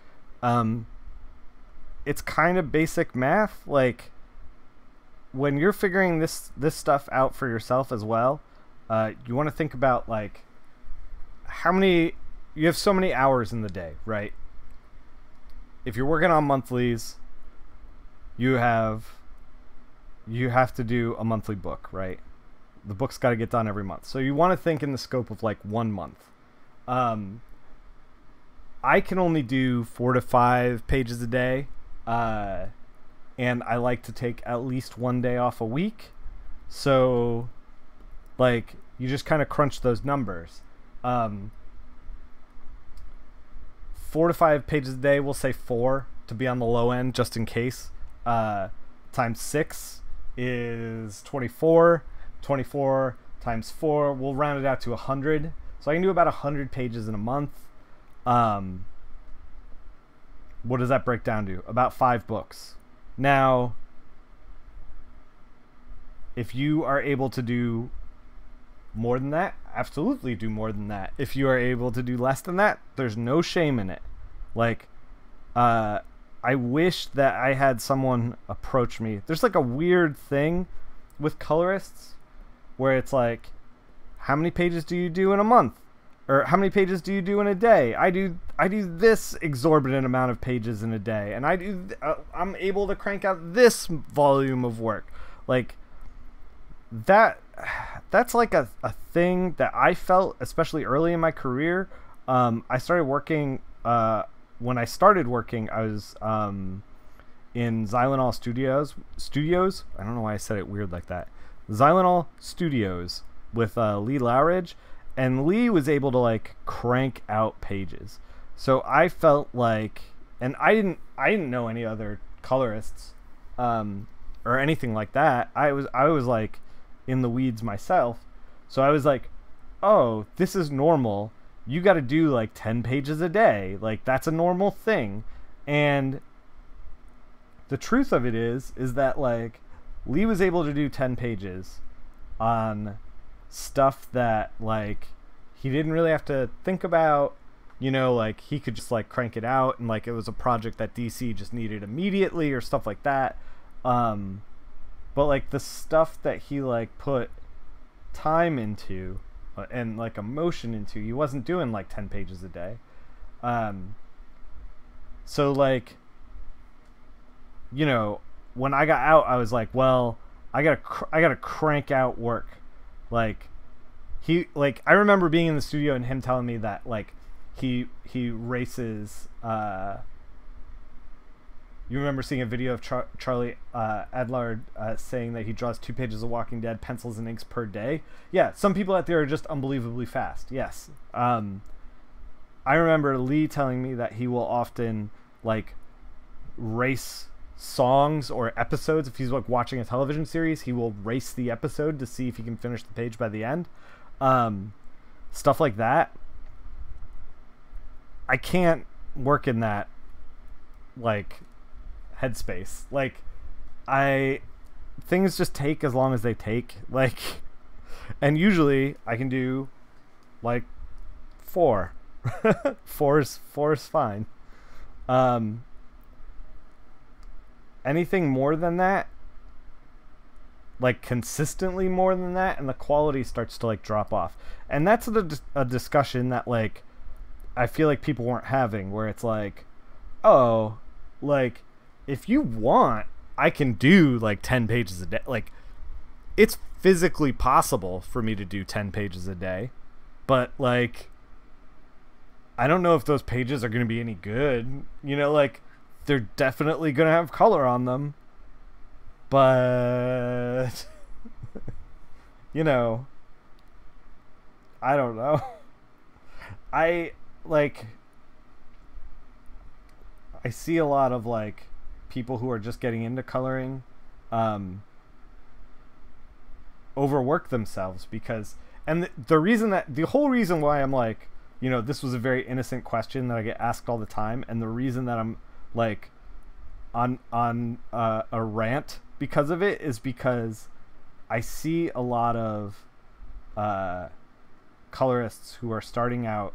it's kind of basic math. Like, when you're figuring this stuff out for yourself as well, you want to think about like how many, you have so many hours in the day, right? If you're working on monthlies, you have to do a monthly book, right? The book's got to get done every month. So you want to think in the scope of like 1 month. I can only do 4 to 5 pages a day, and I like to take at least 1 day off a week. So, like, you just kind of crunch those numbers. 4 to 5 pages a day, we'll say 4 to be on the low end, just in case. Times 6 is 24. 24 times 4, we'll round it out to 100. So I can do about 100 pages in a month. What does that break down to? About 5 books. Now, if you are able to do more than that, absolutely do more than that. If you are able to do less than that, there's no shame in it. Like, I wish that I had someone approach me. There's like a weird thing with colorists where it's like, how many pages do you do in a month? Or how many pages do you do in a day? I do this exorbitant amount of pages in a day, and I'm able to crank out this volume of work. Like, that's like a thing that I felt, especially early in my career. I started working, when I started working, I was in Xylenol Studios. I don't know why I said it weird like that. Xylenol Studios with Lee Lowridge, and Lee was able to like crank out pages. So I felt like, and I didn't know any other colorists or anything like that. I was like in the weeds myself. So I was like, oh, this is normal. You got to do like 10 pages a day. Like, that's a normal thing. And the truth of it is that like Lee was able to do 10 pages on stuff that like he didn't really have to think about, you know, like he could just like crank it out, and like it was a project that DC just needed immediately or stuff like that. But like the stuff that he like put time into and like emotion into, he wasn't doing like 10 pages a day. So like, you know, when I got out, I was like, well, I gotta crank out work. Like, I remember being in the studio and him telling me that like he races. You remember seeing a video of Charlie Adlard saying that he draws 2 pages of Walking Dead pencils and inks per day. Yeah, some people out there are just unbelievably fast. Yes. I remember Lee telling me that he will often like race songs or episodes. If he's like watching a television series, he will race the episode to see if he can finish the page by the end. Stuff like that. I can't work in that like headspace. Like I things just take as long as they take. Like, and usually I can do like 4. 4's fine. Anything more than that, like consistently more than that, and the quality starts to like drop off. And that's a discussion that like I feel like people weren't having, where it's like, oh, like if you want, I can do like 10 pages a day. Like it's physically possible for me to do 10 pages a day, but like I don't know if those pages are going to be any good. You know, like they're definitely going to have color on them, but you know, I don't know. I see a lot of like people who are just getting into coloring overwork themselves because, and the whole reason why I'm like, you know, this was a very innocent question that I get asked all the time, and the reason that I'm like on a rant because of it is because I see a lot of colorists who are starting out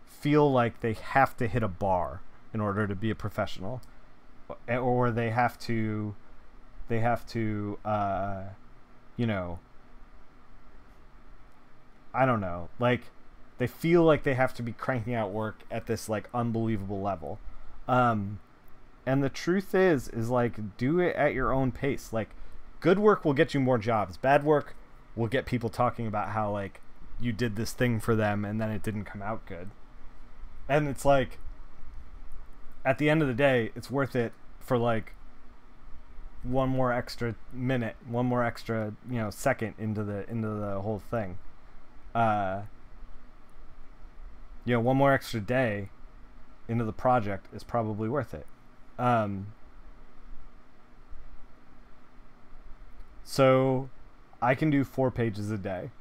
feel like they have to hit a bar in order to be a professional, or they have to you know, I don't know, like they feel like they have to be cranking out work at this like unbelievable level, and the truth is like, do it at your own pace. Like good work will get you more jobs, bad work will get people talking about how like you did this thing for them and then it didn't come out good. And it's like, at the end of the day, it's worth it for like one more extra minute, one more extra, you know, second into the whole thing. You know, one more extra day into the project is probably worth it. So I can do 4 pages a day.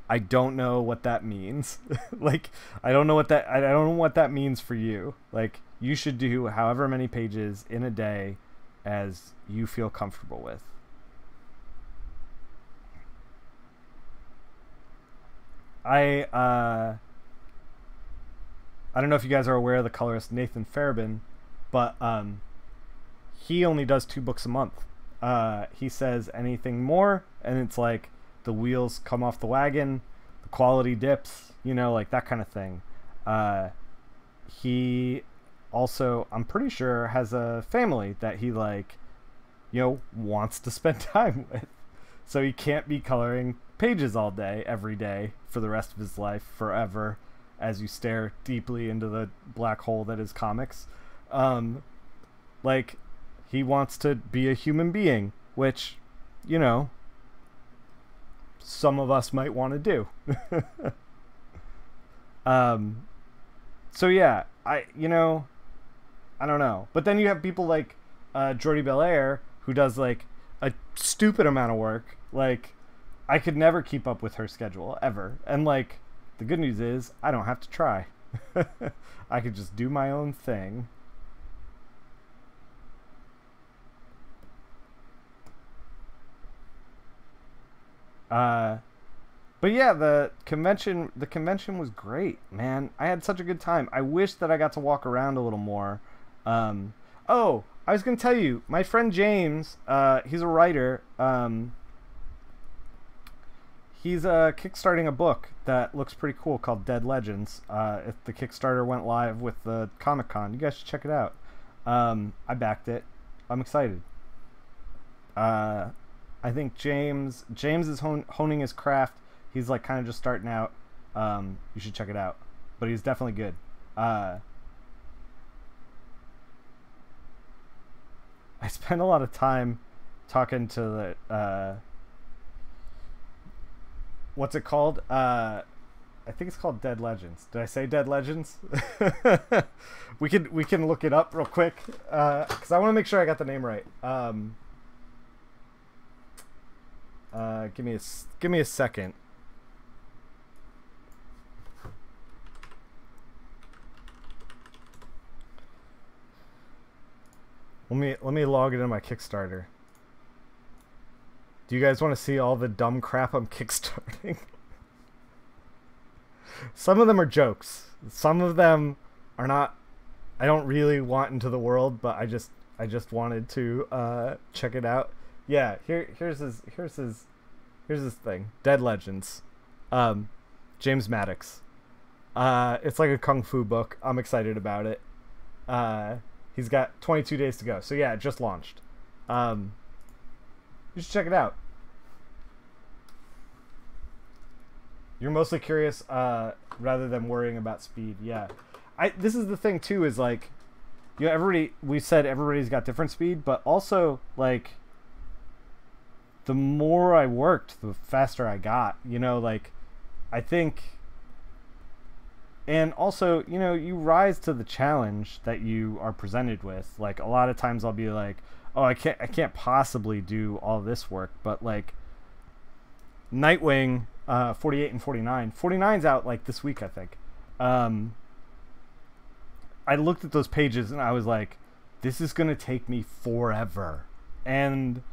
I don't know what that means. Like, I don't know what that means for you. Like, you should do however many pages in a day as you feel comfortable with. I don't know if you guys are aware of the colorist Nathan Farabin, but he only does 2 books a month. He says anything more, and it's like the wheels come off the wagon, the quality dips, you know, like that kind of thing. He also, I'm pretty sure, has a family that he like, you know, wants to spend time with. So he can't be coloring pages all day, every day, for the rest of his life, forever, as you stare deeply into the black hole that is comics. Like, he wants to be a human being, which, you know, some of us might want to do. So yeah, I don't know. But then you have people like Jordi Belair, who does like a stupid amount of work. Like, I could never keep up with her schedule ever. And like, the good news is I don't have to try. I could just do my own thing. But yeah, the convention was great, man. I had such a good time. I wish that I got to walk around a little more. Oh, I was gonna tell you, my friend James, he's a writer. He's kickstarting a book that looks pretty cool called Dead Legends. If the Kickstarter went live with the Comic-Con, you guys should check it out. I backed it. I'm excited. I think James is honing his craft. He's like kind of just starting out. You should check it out. But he's definitely good. I spend a lot of time talking to the what's it called? I think it's called Dead Legends. Did I say Dead Legends? we can look it up real quick because I want to make sure I got the name right. Give me a second. Let me log into my Kickstarter. Do you guys want to see all the dumb crap I'm kickstarting? Some of them are jokes. Some of them are not. I don't really want into the world, but I just wanted to check it out. Yeah, here's his thing. Dead Legends. James Maddox. It's like a kung fu book. I'm excited about it. He's got 22 days to go. So yeah, it just launched. You should check it out. You're mostly curious rather than worrying about speed. Yeah. This is the thing too, is like, you know, we said everybody's got different speed, but also like the more I worked, the faster I got, you know, like I think, and also, you know, you rise to the challenge that you are presented with. Like a lot of times I'll be like, oh, I can't possibly do all this work, but like Nightwing 48 and 49. 49's out like this week, I think. I looked at those pages and I was like, this is going to take me forever. And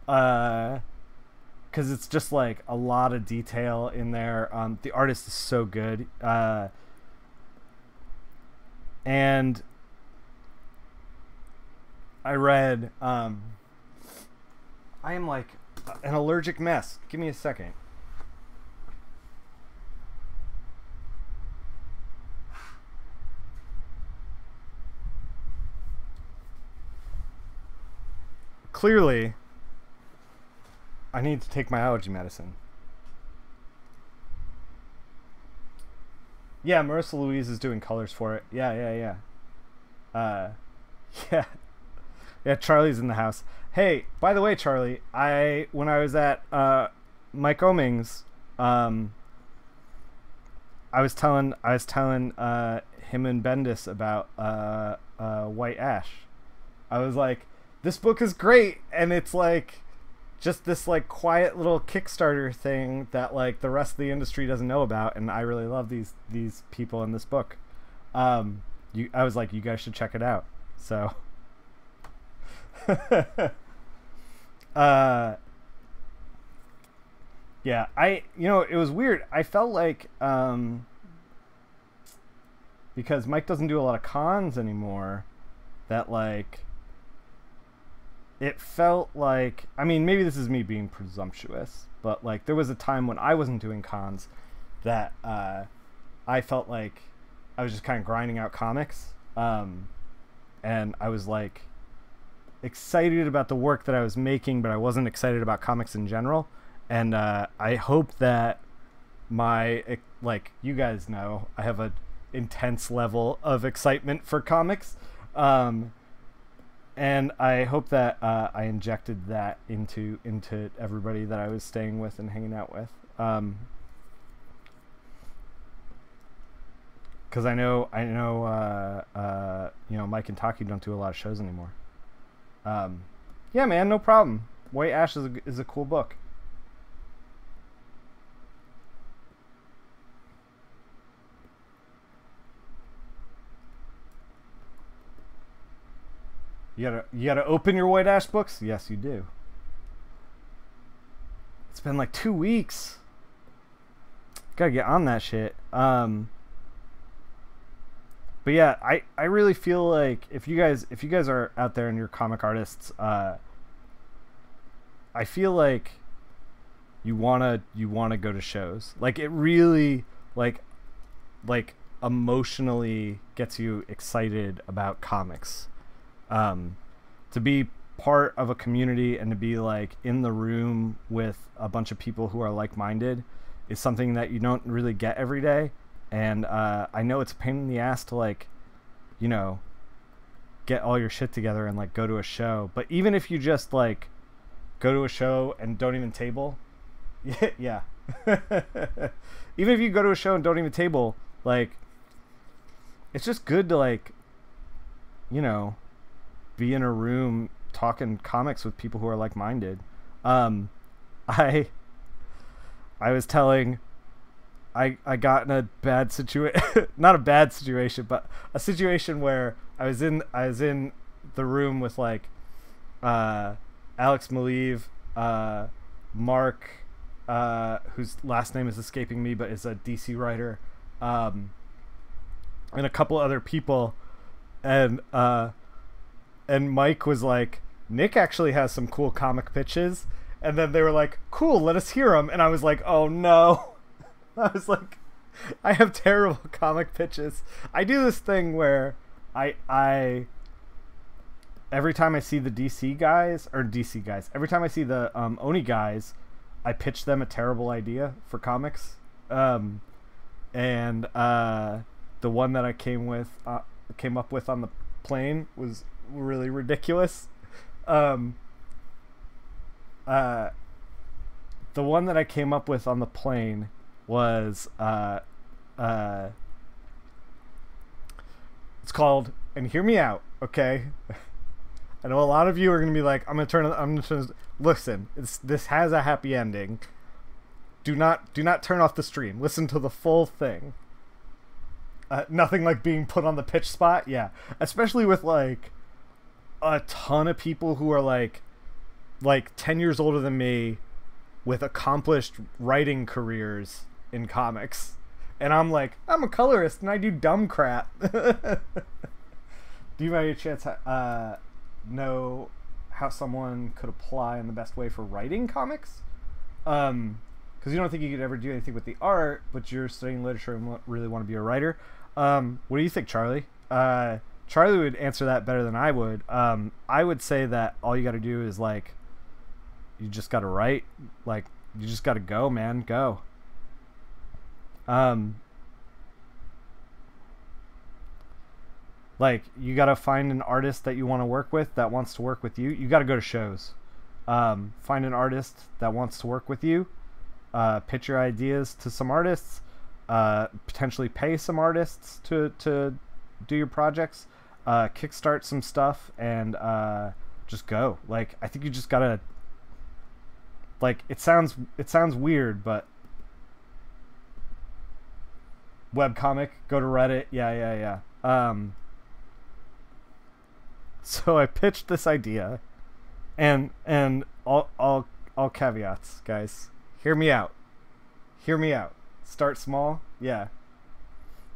because it's just like a lot of detail in there. The artist is so good. And I read, I am like an allergic mess. Give me a second. Clearly, I need to take my allergy medicine. Yeah, Marissa Louise is doing colors for it. Yeah. Yeah. Yeah, Charlie's in the house. Hey, by the way, Charlie, when I was at Mike Oming's, I was telling him and Bendis about White Ash. I was like, this book is great, and it's like just this like quiet little Kickstarter thing that like the rest of the industry doesn't know about, and I really love these people in this book. I was like, you guys should check it out. So yeah, it was weird. I felt like because Mike doesn't do a lot of cons anymore, that like it felt like, I mean, maybe this is me being presumptuous, but like there was a time when I wasn't doing cons that I felt like I was just kind of grinding out comics, and I was like excited about the work that I was making, but I wasn't excited about comics in general. And I hope that like, you guys know, I have a intense level of excitement for comics, and I hope that I injected that into everybody that I was staying with and hanging out with. Because I know, Mike and Taki don't do a lot of shows anymore. Yeah, man, no problem. White Ash is a cool book. You gotta open your White Ash books? Yes, you do. It's been like 2 weeks. Gotta get on that shit. But yeah, I really feel like if you guys are out there and you're comic artists, I feel like you wanna go to shows. Like, it really like emotionally gets you excited about comics. To be part of a community and to be like in the room with a bunch of people who are like-minded is something that you don't really get every day. And I know it's a pain in the ass to like, get all your shit together and like go to a show. But even if you just like go to a show and don't even table, yeah. Even if you go to a show and don't even table, like, it's just good to like, be in a room talking comics with people who are like-minded. I was telling, I got in a bad situation, not a bad situation, but a situation where I was in the room with like Alex Maleev, Mark, whose last name is escaping me, but is a DC writer, and a couple other people, and Mike was like, Nick actually has some cool comic pitches, and then they were like, cool, let us hear them, and I was like, oh no. I was like, I have terrible comic pitches. I do this thing where I every time I see the DC guys, every time I see the Oni guys, I pitch them a terrible idea for comics. And the one that I came up with on the plane was really ridiculous. The one that I came up with on the plane was it's called, and hear me out, okay? I know a lot of you are gonna be like, I'm gonna listen. This has a happy ending. Do not turn off the stream. Listen to the full thing. Nothing like being put on the pitch spot. Yeah, especially with like a ton of people who are like 10 years older than me, with accomplished writing careers in comics, and I'm like, I'm a colorist and I do dumb crap. Do you by any chance know how someone could apply in the best way for writing comics? Because you don't think you could ever do anything with the art, but you're studying literature and really want to be a writer. What do you think, Charlie? Charlie would answer that better than I would. I would say that all you got to do is like, you just got to write. Like, you just got to go, man. Go. Like, you got to find an artist that you want to work with that wants to work with you. You got to go to shows. Find an artist that wants to work with you. Pitch your ideas to some artists. Potentially pay some artists to do your projects. Kickstart some stuff and just go. Like, I think you just got to, like, it sounds weird, but webcomic, go to Reddit. Yeah. So I pitched this idea, and all caveats, guys. Hear me out. Start small. Yeah.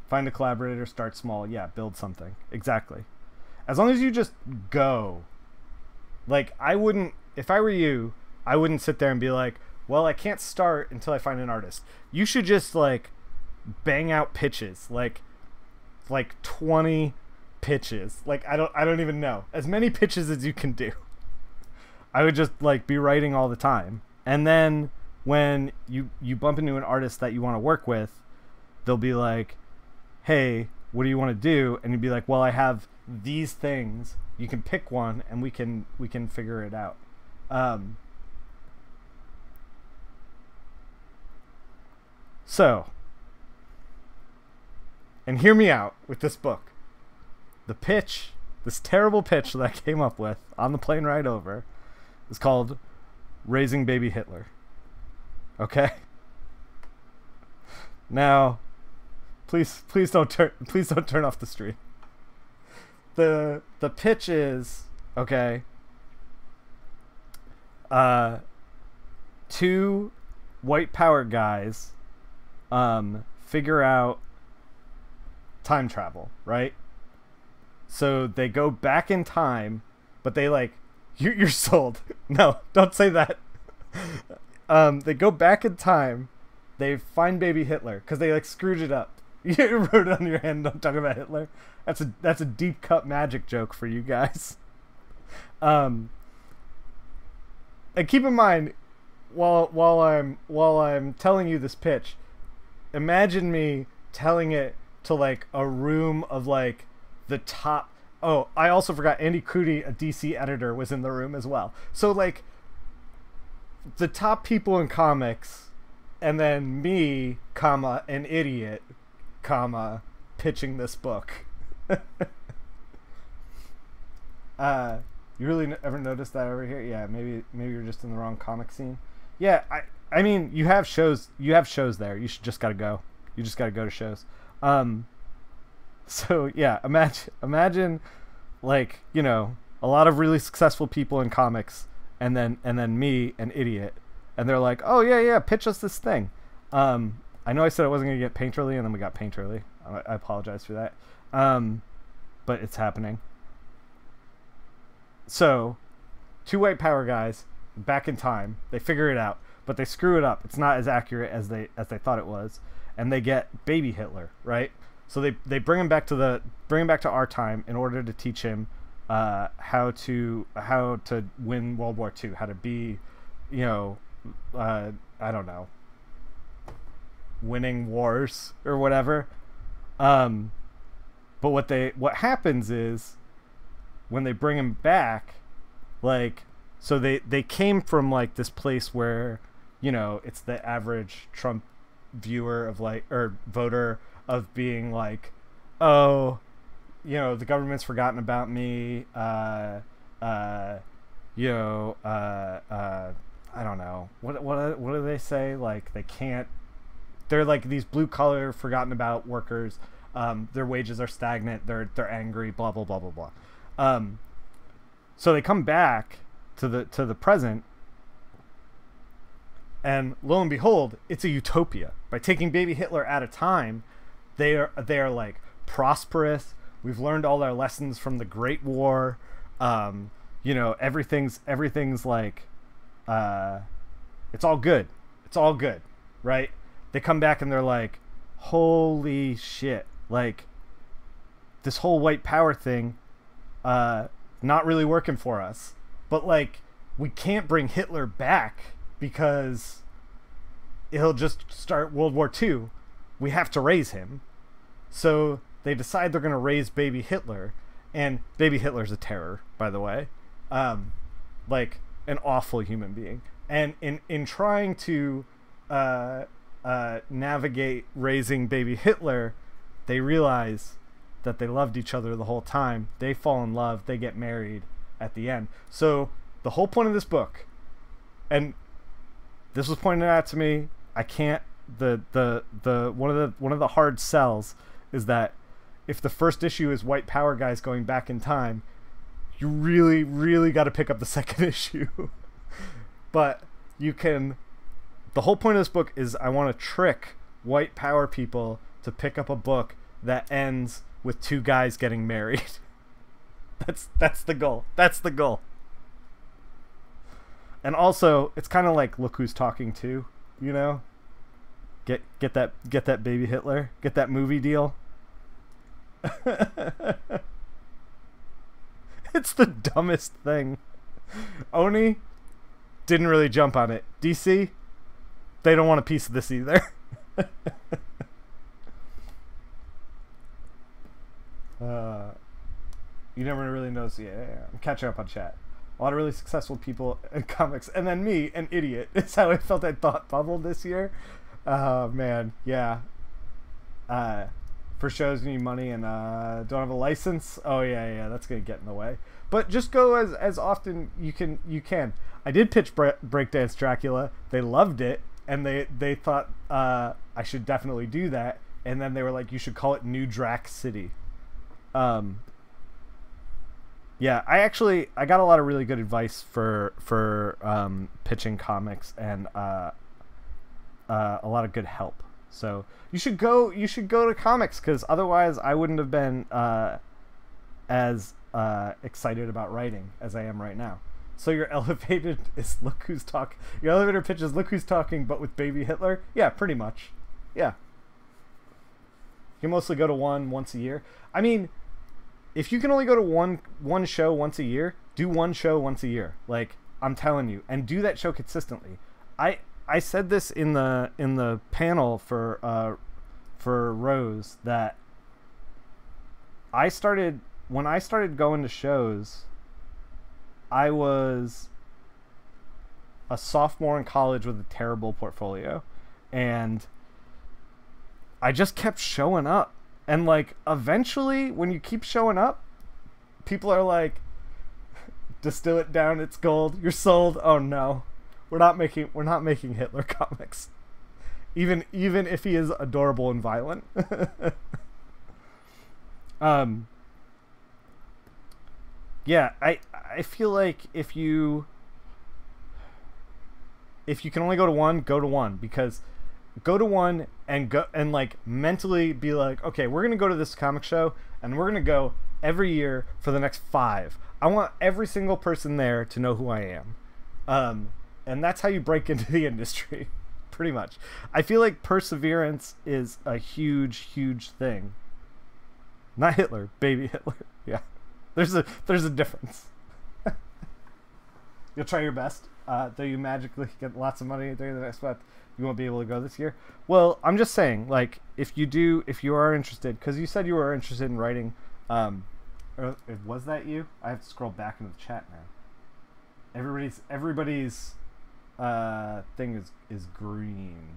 Find a collaborator, start small. Yeah, build something. Exactly. As long as you just go. Like, if I were you, I wouldn't sit there and be like, well, I can't start until I find an artist. You should just like bang out pitches, like 20 pitches. Like, I don't even know. As many pitches as you can do. I would just like be writing all the time. And then when you bump into an artist that you want to work with, they'll be like, hey, what do you want to do? And you'd be like, well, I have these things. You can pick one and we can figure it out. So, and hear me out with this book. The pitch, this terrible pitch that I came up with on the plane ride over, is called Raising Baby Hitler. Okay? Now, please don't turn off the stream. The pitch is, okay, two white power guys figure out time travel, right? So they go back in time, but they like, you're sold. No, don't say that. They go back in time, they find baby Hitler because they like screwed it up. You wrote it on your hand. Don't talk about Hitler. That's a deep cut magic joke for you guys. And keep in mind, while I'm telling you this pitch, imagine me telling it to like a room of like the top. Oh, I also forgot Andy Crudy, a DC editor, was in the room as well. So like the top people in comics, and then me, comma, an idiot, comma, pitching this book. You really ever noticed that over here? Yeah, maybe you're just in the wrong comic scene. Yeah, I mean, you have shows there. You just gotta go. You just gotta go to shows. So yeah, imagine like, you know, a lot of really successful people in comics, and then me, an idiot, and they're like, oh yeah, pitch us this thing. I know I said I wasn't gonna get Painterly, and then we got Painterly. I apologize for that. But it's happening. So, two white power guys back in time. They figure it out, but they screw it up. It's not as accurate as they thought it was, and they get baby Hitler, right? So they bring him back to our time in order to teach him how to win World War II, how to be, you know, I don't know, winning wars or whatever. But what happens is when they bring him back, like, so they came from like this place where, you know, it's the average Trump viewer of like, or voter of being like, oh, you know, the government's forgotten about me. I don't know. What do they say? Like, they can't. They're like these blue collar, forgotten about workers. Their wages are stagnant. They're angry. Blah blah blah blah blah. So they come back to the present, and lo and behold, it's a utopia. By taking baby Hitler at a time, they are like prosperous. We've learned all our lessons from the Great War. You know, everything's like, it's all good. It's all good, right? They come back and they're like, holy shit, like, this whole white power thing, not really working for us. But like, we can't bring Hitler back because he'll just start World War II. We have to raise him. So they decide they're going to raise baby Hitler. And baby Hitler's a terror, by the way. Like, an awful human being. And in trying to navigate raising baby Hitler, they realize that they loved each other the whole time. They fall in love. They get married at the end. So the whole point of this book, and this was pointed out to me, I can't, one of the hard sells is that if the first issue is white power guys going back in time, you really, really got to pick up the second issue. But you can, the whole point of this book is I want to trick white power people to pick up a book that ends with two guys getting married. That's the goal. That's the goal. And also, it's kind of like Look Who's Talking too, you know? Get that baby Hitler, get that movie deal. It's the dumbest thing. Oni didn't really jump on it. DC, they don't want a piece of this either. You never really notice. Yeah, I'm catching up on chat. A lot of really successful people in comics, and then me, an idiot. It's how I felt I thought bubble this year. Oh man, yeah. For shows you need money and don't have a license. Oh yeah, that's gonna get in the way. But just go as often you can. I did pitch Breakdance Dracula. They loved it, and they thought I should definitely do that. And then they were like, you should call it New Drac City. Yeah, I got a lot of really good advice for pitching comics, and a lot of good help. So you should go to comics, because otherwise I wouldn't have been as excited about writing as I am right now. So your elevated is Look Who's Talking. Your elevator pitch is Look Who's Talking, but with baby Hitler. Yeah, pretty much. Yeah. You mostly go to once a year. I mean, if you can only go to one show once a year, do one show once a year. Like, I'm telling you, and do that show consistently. I said this in the panel for Rose, that when I started going to shows, I was a sophomore in college with a terrible portfolio, and I just kept showing up. And like, eventually when you keep showing up, people are like, distill it down, it's gold, you're sold. Oh no, we're not making Hitler comics, even if he is adorable and violent. Yeah, I feel like if you can only go to one, because go to one and go and like mentally be like, okay, we're gonna go to this comic show and we're gonna go every year for the next 5. I want every single person there to know who I am, and that's how you break into the industry, pretty much. I feel like perseverance is a huge thing. Not Hitler, baby Hitler. Yeah, there's a difference. You'll try your best. Though you magically get lots of money during the next month, you won't be able to go this year. Well, I'm just saying, like, if you are interested, because you said you were interested in writing, or was that you? I have to scroll back into the chat now. Everybody's thing is green.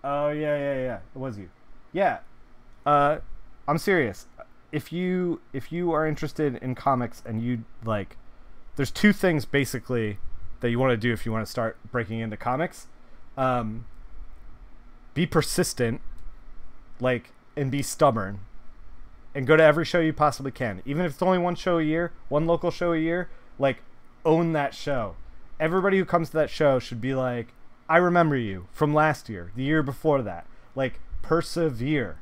Oh yeah. It was you. Yeah. I'm serious. If you are interested in comics and you like, there's 2 things basically that you want to do if you want to start breaking into comics. Be persistent, like, and be stubborn, and go to every show you possibly can, even if it's only one show a year, one local show a year. Like, own that show. Everybody who comes to that show should be like, I remember you from last year, the year before that. Like, persevere.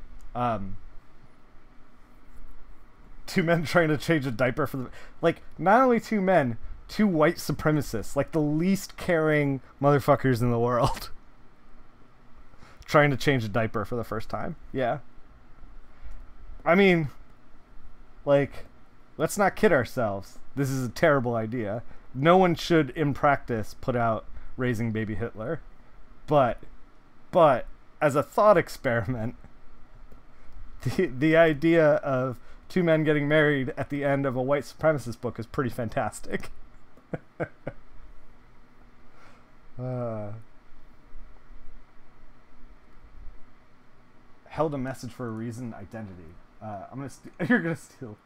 2 men trying to change a diaper for the, like, not only 2 men, 2 white supremacists, like the least caring motherfuckers in the world, trying to change a diaper for the first time. Yeah. I mean, like, let's not kid ourselves. This is a terrible idea. No one should, in practice, put out Raising Baby Hitler. But as a thought experiment, the idea of 2 men getting married at the end of a white supremacist book is pretty fantastic. Held a message for a reason, identity. You're gonna steal.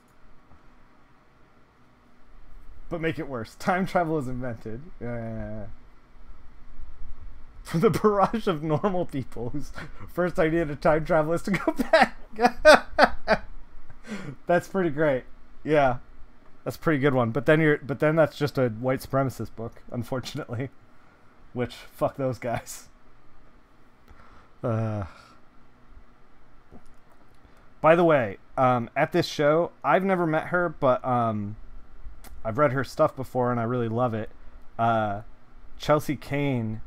But make it worse. Time travel is invented. From the barrage of normal people whose first idea to time travel is to go back. That's pretty great. Yeah, that's a pretty good one. But then that's just a white supremacist book, unfortunately. Which, fuck those guys. By the way, at this show, I've never met her, but I've read her stuff before and I really love it. Chelsea Kane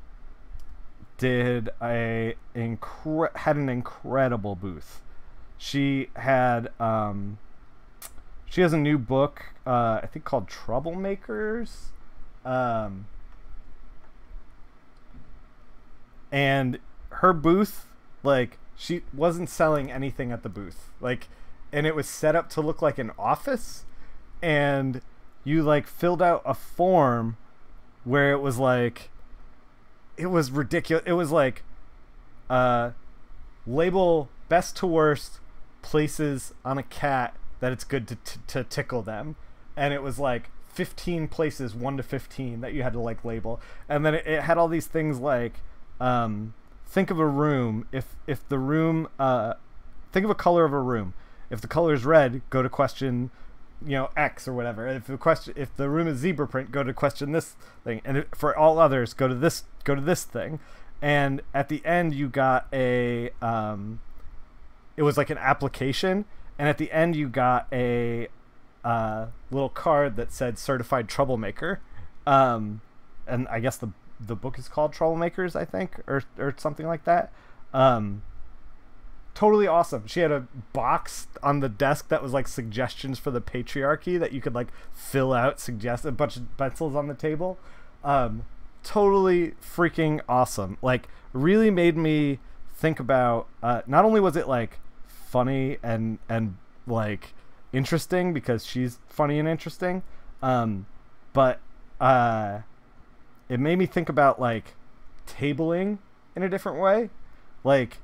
did had an incredible booth. She has a new book, I think called Troublemakers, and her booth, like, she wasn't selling anything at the booth, like, and it was set up to look like an office, and you like filled out a form where it was like, it was ridiculous. It was like, label best to worst places on a cat that it's good to tickle them, and it was like 15 places, 1 to 15, that you had to like label, and then it had all these things like, think of a room, if the room, think of a color of a room. If the color is red, go to question, X or whatever. If the room is zebra print, go to question this thing, and for all others, go to this thing. And at the end, you got a it was like an application, and at the end you got a little card that said certified troublemaker, and I guess the book is called Troublemakers, I think, or something like that. Totally awesome. She had a box on the desk that was like suggestions for the patriarchy that you could like fill out, suggest a bunch of pencils on the table. Totally freaking awesome. Like, really made me think about, not only was it like funny and like interesting because she's funny and interesting, but it made me think about like tabling in a different way, like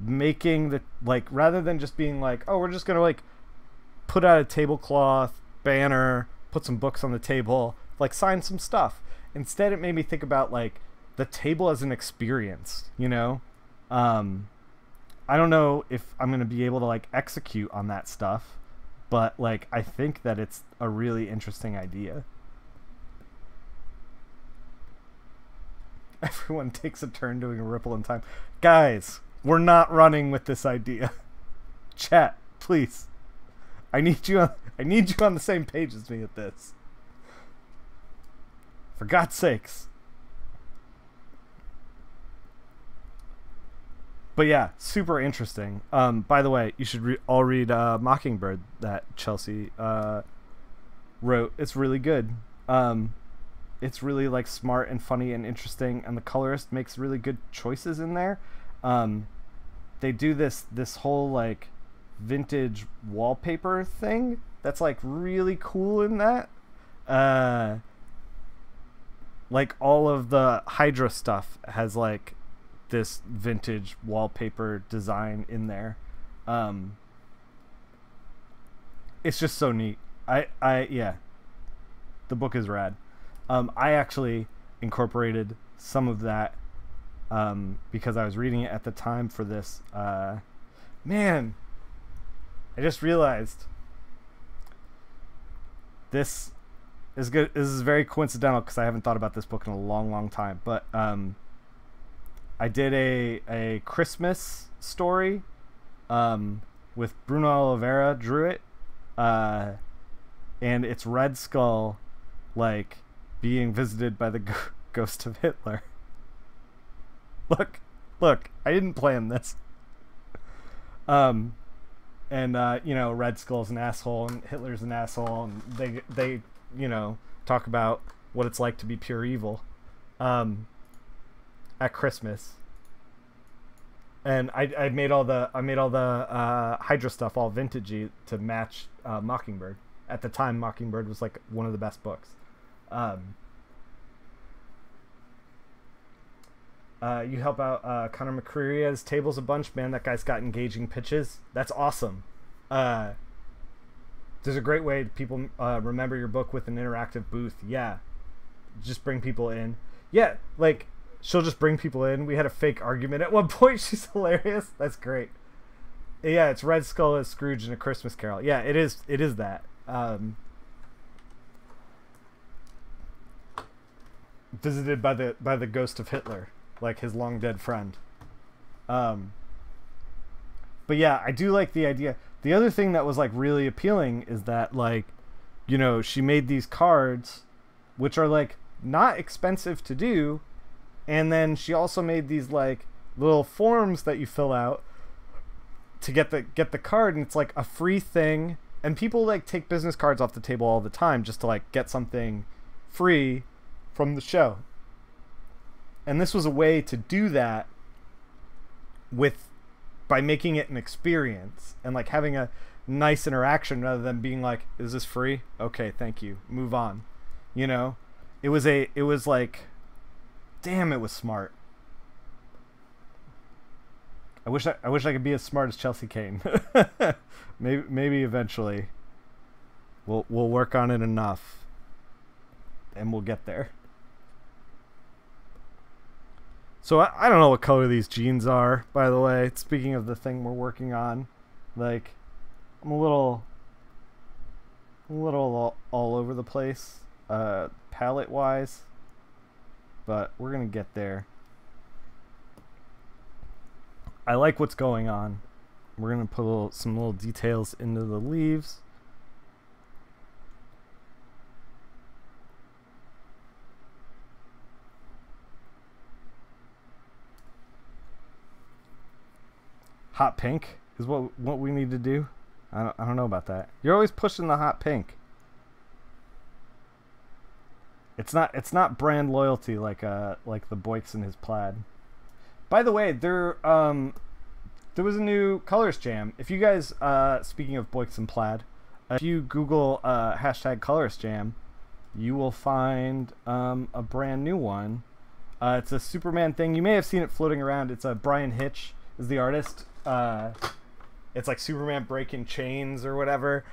making the, like, rather than just being like, oh, we're just gonna like put out a tablecloth banner, put some books on the table, like sign some stuff. Instead, it made me think about like the table as an experience, I don't know if I'm gonna be able to like execute on that stuff, but like I think that it's a really interesting idea. Everyone takes a turn doing a ripple in time. Guys, we're not running with this idea. Chat, please. I need you on the same page as me at this. For God's sakes. But yeah, super interesting. By the way, you should all read Mockingbird that Chelsea wrote. It's really good. It's really like smart and funny and interesting, and the colorist makes really good choices in there. They do this whole like vintage wallpaper thing that's like really cool in that. Like all of the Hydra stuff has like this vintage wallpaper design in there. It's just so neat. Yeah, the book is rad. I actually incorporated some of that because I was reading it at the time for this. Man, I just realized this is good. This is very coincidental because I haven't thought about this book in a long, long time. But I did a Christmas story with Bruno Oliveira, drew it, and it's Red Skull, like being visited by the ghost of Hitler. Look, I didn't plan this. And you know, Red Skull's an asshole and Hitler's an asshole, and they you know, talk about what it's like to be pure evil at Christmas. And I made all the Hydra stuff all vintagey to match Mockingbird. At the time, Mockingbird was like one of the best books. You help out Conor McCreary at his tables a bunch. Man, that guy's got engaging pitches. That's awesome. There's a great way people remember your book with an interactive booth. Yeah, just bring people in. Yeah, like she'll just bring people in. We had a fake argument at one point. She's hilarious. That's great. Yeah, it's Red Skull as Scrooge in A Christmas Carol. Yeah, it is that. Visited by the ghost of Hitler, like his long dead friend. But yeah, I do like the idea. The other thing that was like really appealing is that, like, you know, she made these cards which are like not expensive to do, and then she also made these like little forms that you fill out to get the card, and it's like a free thing. And people like take business cards off the table all the time just to like get something free from the show. And this was a way to do that by making it an experience and like having a nice interaction rather than being like, is this free? Okay, thank you. Move on. You know? It was like, damn, it was smart. I wish I could be as smart as Chelsea Kane. maybe eventually we'll work on it enough and we'll get there. So I don't know what color these jeans are, by the way. Speaking of the thing we're working on, like I'm a little all over the place palette wise, but we're gonna get there. I like what's going on. We're gonna put some little details into the leaves. Hot pink is what we need to do. I don't know about that. You're always pushing the hot pink. It's not brand loyalty like the Boyks and his plaid. By the way, there was a new Colors Jam. If you guys, speaking of Boyks and plaid, if you Google hashtag Colors Jam, you will find a brand new one. It's a Superman thing. You may have seen it floating around. It's Brian Hitch is the artist. It's like Superman breaking chains or whatever.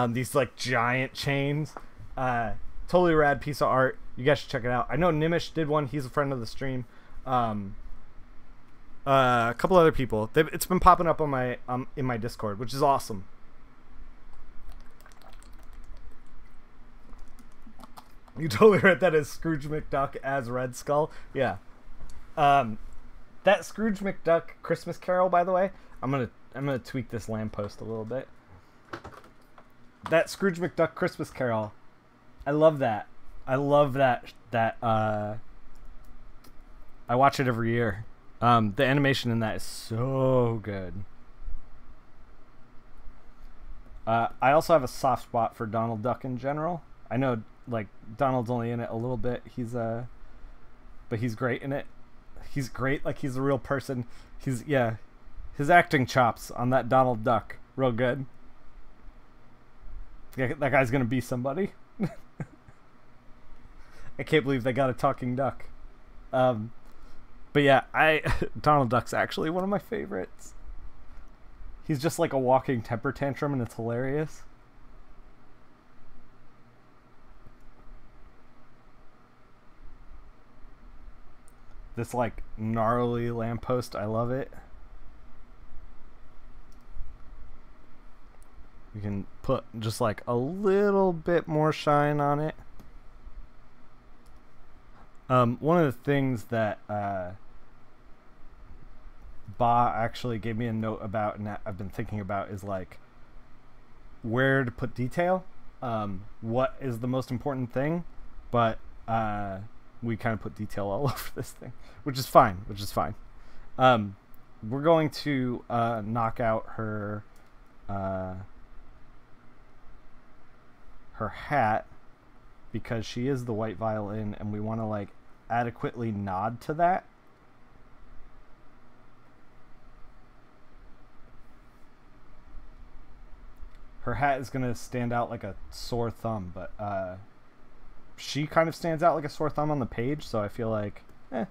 These like giant chains. Totally rad piece of art. You guys should check it out. I know Nimish did one. He's a friend of the stream. A couple other people. It's been popping up on my in my Discord, which is awesome. You totally read that as Scrooge McDuck as Red Skull. Yeah. That Scrooge McDuck Christmas Carol, by the way, I'm gonna tweak this lamppost a little bit. That Scrooge McDuck Christmas Carol, I love that. I love that. I watch it every year. The animation in that is so good. I also have a soft spot for Donald Duck in general. I know, like, Donald's only in it a little bit. But he's great in it. He's great, like he's a real person. His acting chops on that Donald Duck, real good. That guy's gonna be somebody. I can't believe they got a talking duck. But yeah, Donald Duck's actually one of my favorites. He's just like a walking temper tantrum, and it's hilarious. This like gnarly lamppost, I love it. You can put just like a little bit more shine on it. One of the things that Ba actually gave me a note about, and I've been thinking about, is like where to put detail. What is the most important thing? But we kind of put detail all over this thing, which is fine. We're going to knock out her hat, because she is the white violin, and we want to like adequately nod to that. Her hat is going to stand out like a sore thumb, but she kind of stands out like a sore thumb on the page, so I feel like it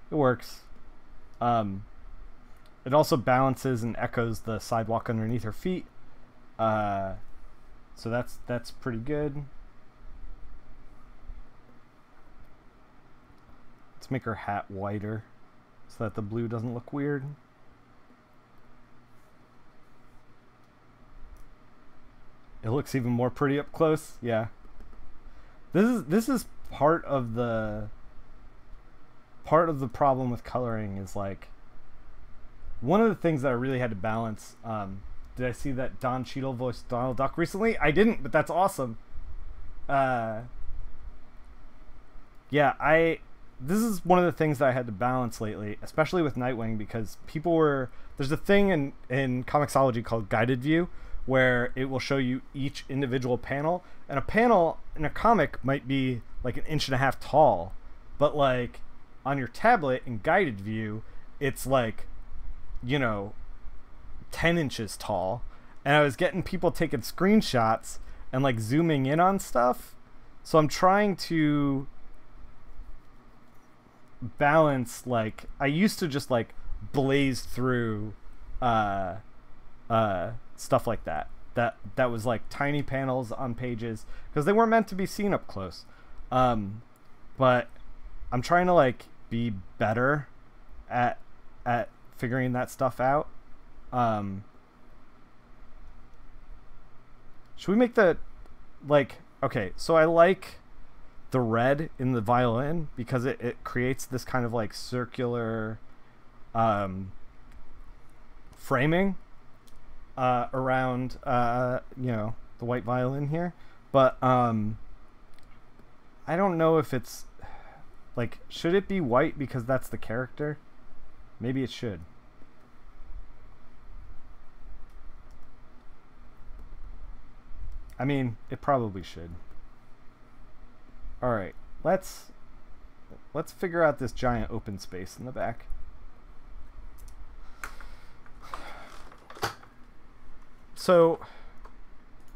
works. It also balances and echoes the sidewalk underneath her feet, so that's pretty good. Let's make her hat whiter so that the blue doesn't look weird. It looks even more pretty up close. Yeah. This is part of the problem with coloring, is like one of the things that I really had to balance. Did I see that Don Cheadle voiced Donald Duck recently? I didn't, but that's awesome. Yeah, this is one of the things that I had to balance lately, especially with Nightwing, because there's a thing in Comixology called Guided View, where it will show you each individual panel, and a panel in a comic might be like 1.5 inches tall, but like on your tablet in Guided View, it's like, 10 inches tall. And I was getting people taking screenshots and like zooming in on stuff, so I'm trying to balance. Like, I used to just like blaze through stuff like that was like tiny panels on pages, because they weren't meant to be seen up close. But I'm trying to like be better at figuring that stuff out. Should we make the okay, so I like the red in the violin because it creates this kind of like circular framing around the white violin here, but I don't know if it's like, should it be white because that's the character? Maybe it should. I mean, it probably should. All right, let's figure out this giant open space in the back. So,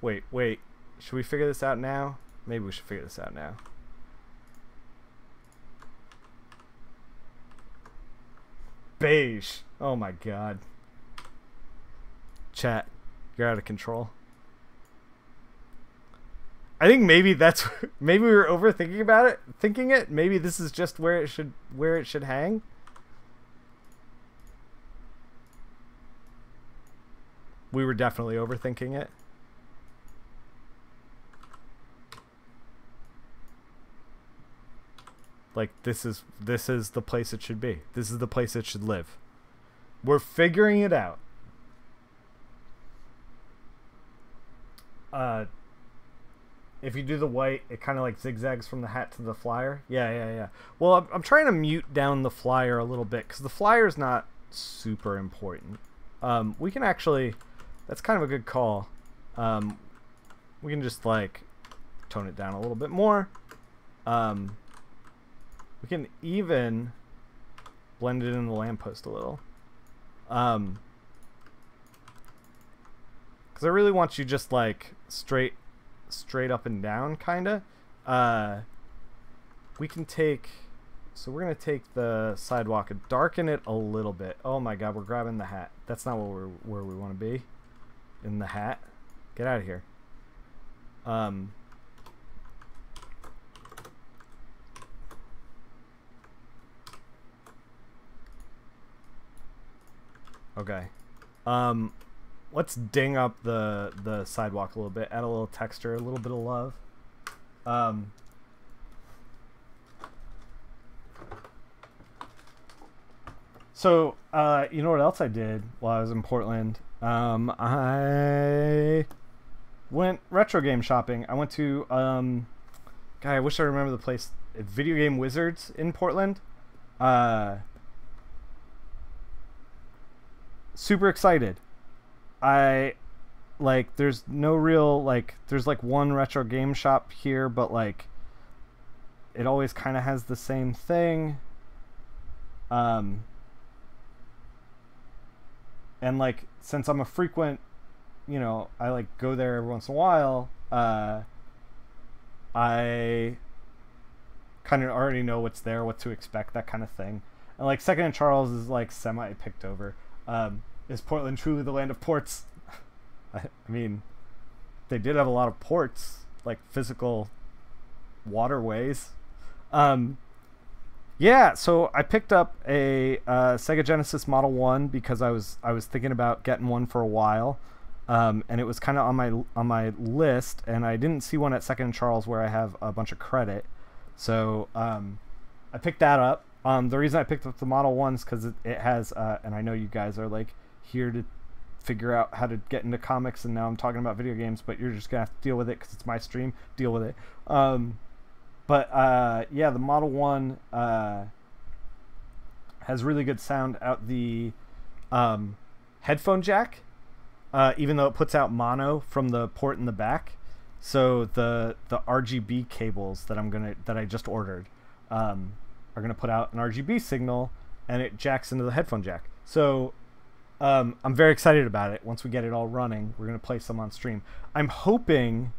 wait. Should we figure this out now? Maybe we should figure this out now. Beige. Oh my god. Chat, you're out of control. I think maybe maybe we were overthinking about it, maybe this is just where it should hang. We were definitely overthinking it. Like this is the place it should be. This is the place it should live. We're figuring it out. If you do the white, it kind of like zigzags from the hat to the flyer. Yeah. Well, I'm trying to mute down the flyer a little bit because the flyer is not super important. We can actually, that's kind of a good call. We can just like tone it down a little bit more. We can even blend it in the lamppost a little. Because I really want you just like straight up and down, kind of. We can take, so we're going to take the sidewalk and darken it a little bit. Oh my god, we're grabbing the hat. That's not where we want to be. In the hat. Get out of here. Okay. Let's ding up the sidewalk a little bit, add a little texture, a little bit of love. So, you know what else I did while I was in Portland? I went retro game shopping. I went to, God, I wish I remember the place. Video Game Wizards in Portland. Super excited. There's no real, there's like one retro game shop here, but like it always kind of has the same thing. And like, since I'm a frequent, you know, I like go there every once in a while, I kind of already know what's there, what to expect, that kind of thing. And like Second and Charles is like semi picked over. Is Portland truly the land of ports? I mean, they did have a lot of ports, like physical waterways. Yeah, so I picked up a Sega Genesis Model 1 because I was thinking about getting one for a while, and it was kind of on my list, and I didn't see one at Second and Charles where I have a bunch of credit, so I picked that up. The reason I picked up the Model 1 is because it has, and I know you guys are like here to figure out how to get into comics, and now I'm talking about video games, but you're just gonna have to deal with it because it's my stream. Deal with it. But yeah, the Model 1 has really good sound out the headphone jack, even though it puts out mono from the port in the back. So the RGB cables that I just ordered are gonna put out an RGB signal, and it jacks into the headphone jack. So I'm very excited about it. Once we get it all running, we're gonna play some on stream. I'm hoping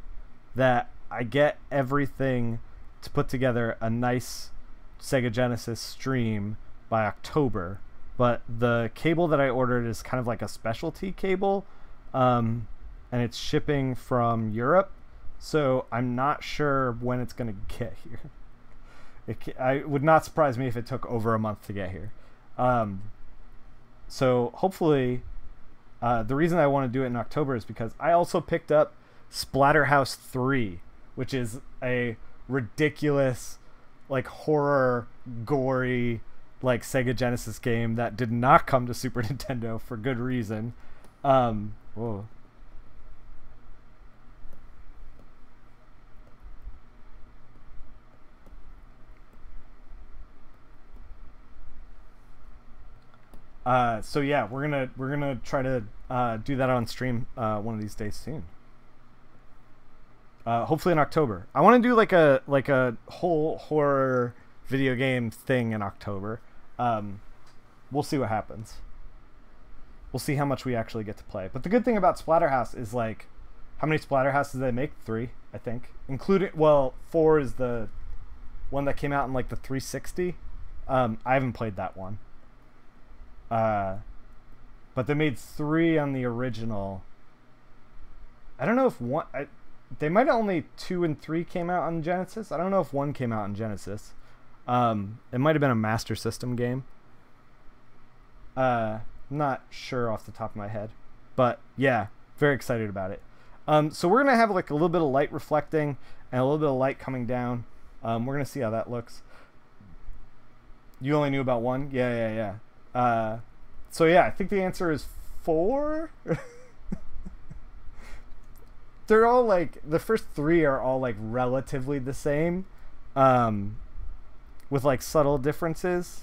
that I get everything to put together a nice Sega Genesis stream by October, but the cable that I ordered is kind of like a specialty cable, and it's shipping from Europe, so I'm not sure when it's gonna get here. I would not surprise me if it took over a month to get here. So hopefully, the reason I want to do it in October is because I also picked up Splatterhouse 3, which is a ridiculous, like, horror, gory, like, Sega Genesis game that did not come to Super Nintendo for good reason. Whoa. So yeah, we're gonna try to do that on stream one of these days soon. Hopefully in October. I want to do like a whole horror video game thing in October. We'll see what happens. We'll see how much we actually get to play. But the good thing about Splatterhouse is, like, how many Splatterhouses did they make? 3, I think. Including, well, 4 is the one that came out in like the 360. I haven't played that one. But they made 3 on the original. I don't know if one. They might have only 2 and 3 came out on Genesis. I don't know if 1 came out on Genesis. It might have been a Master System game. Not sure off the top of my head, but yeah, very excited about it. So we're gonna have like a little bit of light reflecting and a little bit of light coming down. We're gonna see how that looks. You only knew about one? Yeah, so yeah, I think the answer is 4. They're all like, the first 3 are all like relatively the same, with like subtle differences.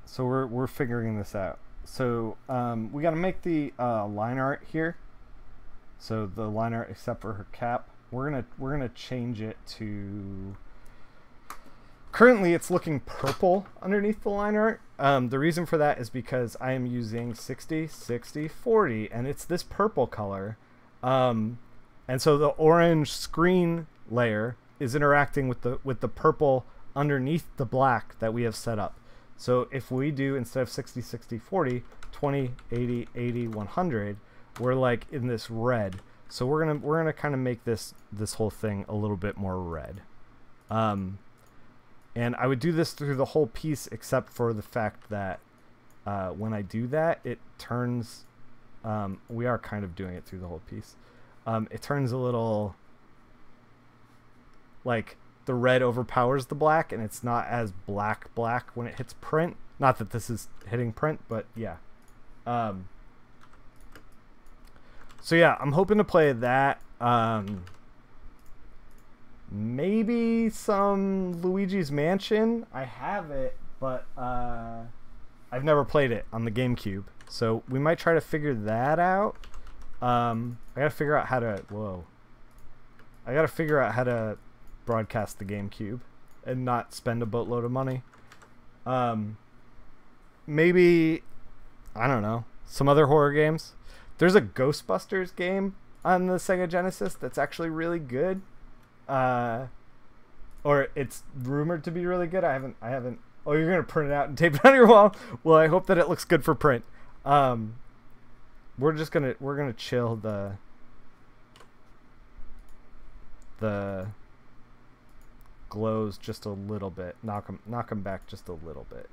So we're figuring this out. So we got to make the line art here. So the line art, except for her cap, we're gonna change it to. Currently, it's looking purple underneath the line art. The reason for that is because I am using 60, 60, 40, and it's this purple color. And so the orange screen layer is interacting with the purple underneath the black that we have set up. So if we do, instead of 60, 60, 40, 20, 80, 80, 100, we're like in this red. So we're gonna kind of make this whole thing a little bit more red. And I would do this through the whole piece, except for the fact that when I do that, it turns. We are kind of doing it through the whole piece. It turns a little like the red overpowers the black, and it's not as black when it hits print. Not that this is hitting print, but yeah. So yeah, I'm hoping to play that. Maybe some Luigi's Mansion. I have it, but I've never played it on the GameCube. So we might try to figure that out. I gotta figure out how to. I gotta figure out how to broadcast the GameCube and not spend a boatload of money. Maybe, I don't know, some other horror games. There's a Ghostbusters game on the Sega Genesis that's actually really good. Or it's rumored to be really good. I haven't. Oh, you're gonna print it out and tape it on your wall? Well, I hope that it looks good for print. We're gonna chill the glows just a little bit. Knock them back just a little bit.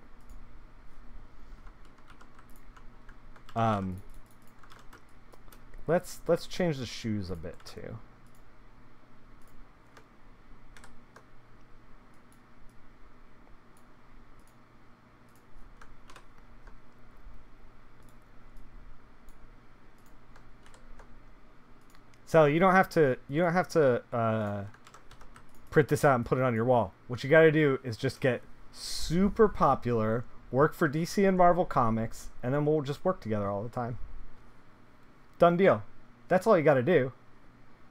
Let's change the shoes a bit too. Sally, you don't have to print this out and put it on your wall. What you got to do is just get super popular, work for DC and Marvel Comics, and then we'll just work together all the time. Done deal. That's all you got to do.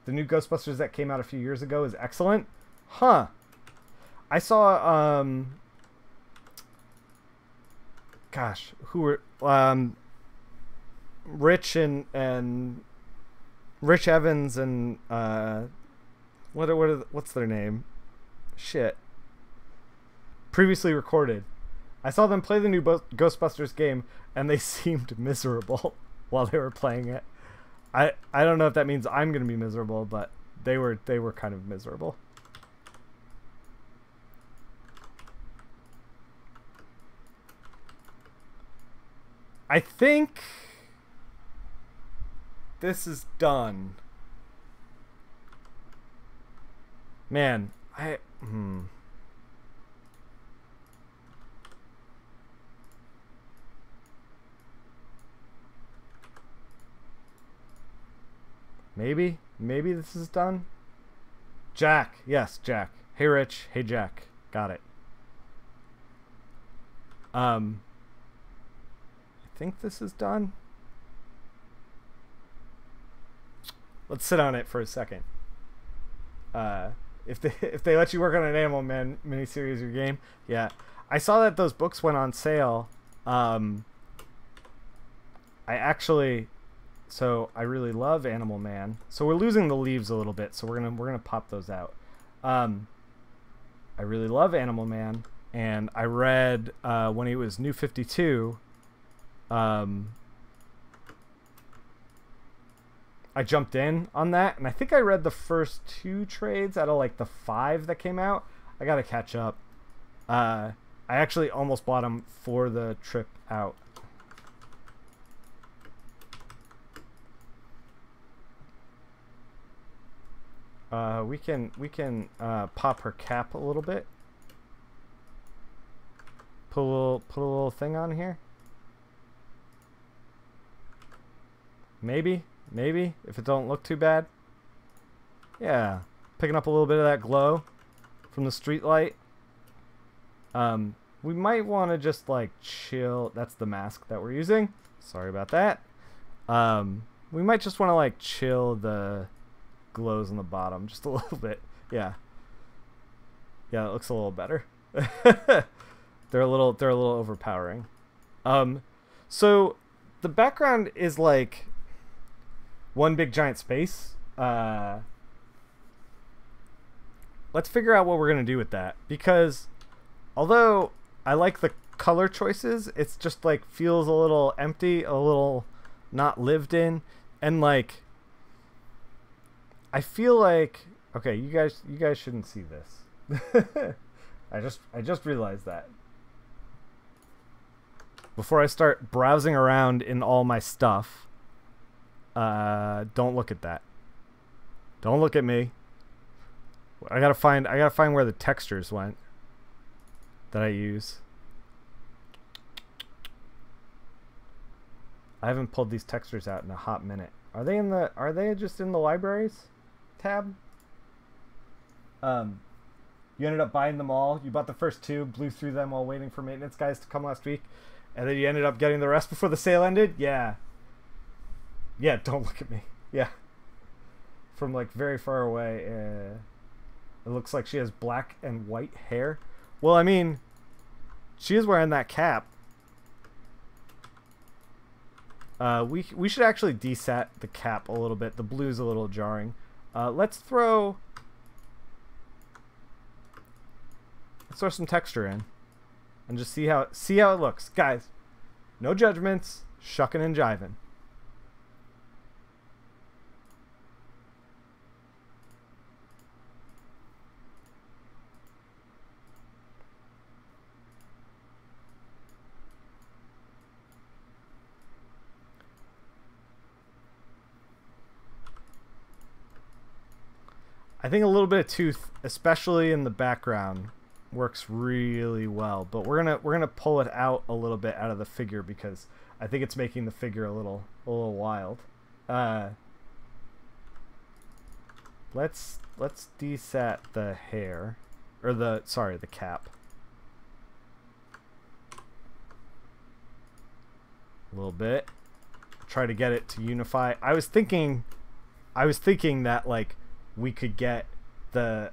The new Ghostbusters that came out a few years ago is excellent. Huh. I saw gosh, who were Rich and Rich Evans and what's their name? Shit. Previously recorded. I saw them play the new Ghostbusters game, and they seemed miserable while they were playing it. I don't know if that means I'm gonna be miserable, but they were kind of miserable. I think this is done. Man, Maybe this is done. Jack, yes, Jack. Hey Rich, hey Jack. Got it. I think this is done. Let's sit on it for a second. If they let you work on an Animal Man miniseries or game, yeah. I saw that those books went on sale. So I really love Animal Man. So we're losing the leaves a little bit, so we're gonna pop those out. I really love Animal Man, and I read when he was New 52. I jumped in on that, and I think I read the first 2 trades out of like the 5 that came out. I gotta catch up. I I actually almost bought them for the trip out. We can pop her cap a little bit. Put a little thing on here. Maybe if it don't look too bad. Yeah, picking up a little bit of that glow from the street light. We might want to just like chill. That's the mask that we're using. Sorry about that. We might just want to like chill the glows on the bottom just a little bit. Yeah, it looks a little better. They're a little overpowering. So the background is like one big giant space. Let's figure out what we're gonna do with that, because although I like the color choices, it's just like feels a little empty, a little not lived in, and like I feel like, okay, you guys shouldn't see this. I just realized that. Before I start browsing around in all my stuff, don't look at that. Don't look at me. I gotta find where the textures went that I use. I haven't pulled these textures out in a hot minute. Are they just in the libraries tab? You ended up buying them all. You bought the first 2, blew through them while waiting for maintenance guys to come last week, and then you ended up getting the rest before the sale ended? Yeah. Yeah, don't look at me. Yeah. From like very far away, it looks like she has black and white hair. Well, I mean, she is wearing that cap. We should actually desat the cap a little bit. The blue's a little jarring. Let's throw some texture in and just see how it looks. Guys, no judgments, shucking and jiving. I think a little bit of tooth, especially in the background, works really well. But we're gonna pull it out a little bit out of the figure because I think it's making the figure a little wild. Let's desat the hair, or the cap. A little bit. Try to get it to unify. I was thinking that like we could get the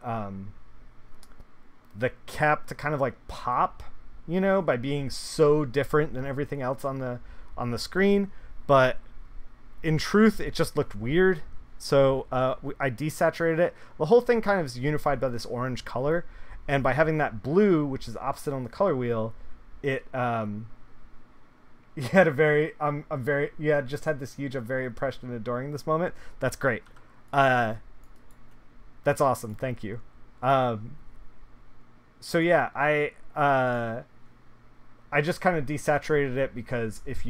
cap to kind of like pop, you know, by being so different than everything else on the screen, but in truth it just looked weird. So I desaturated it. The whole thing kind of is unified by this orange color, and by having that blue, which is opposite on the color wheel, it you had a very just had this huge, I'm very impressed and adoring this moment. That's great. That's awesome. Thank you. So yeah, I just kind of desaturated it because if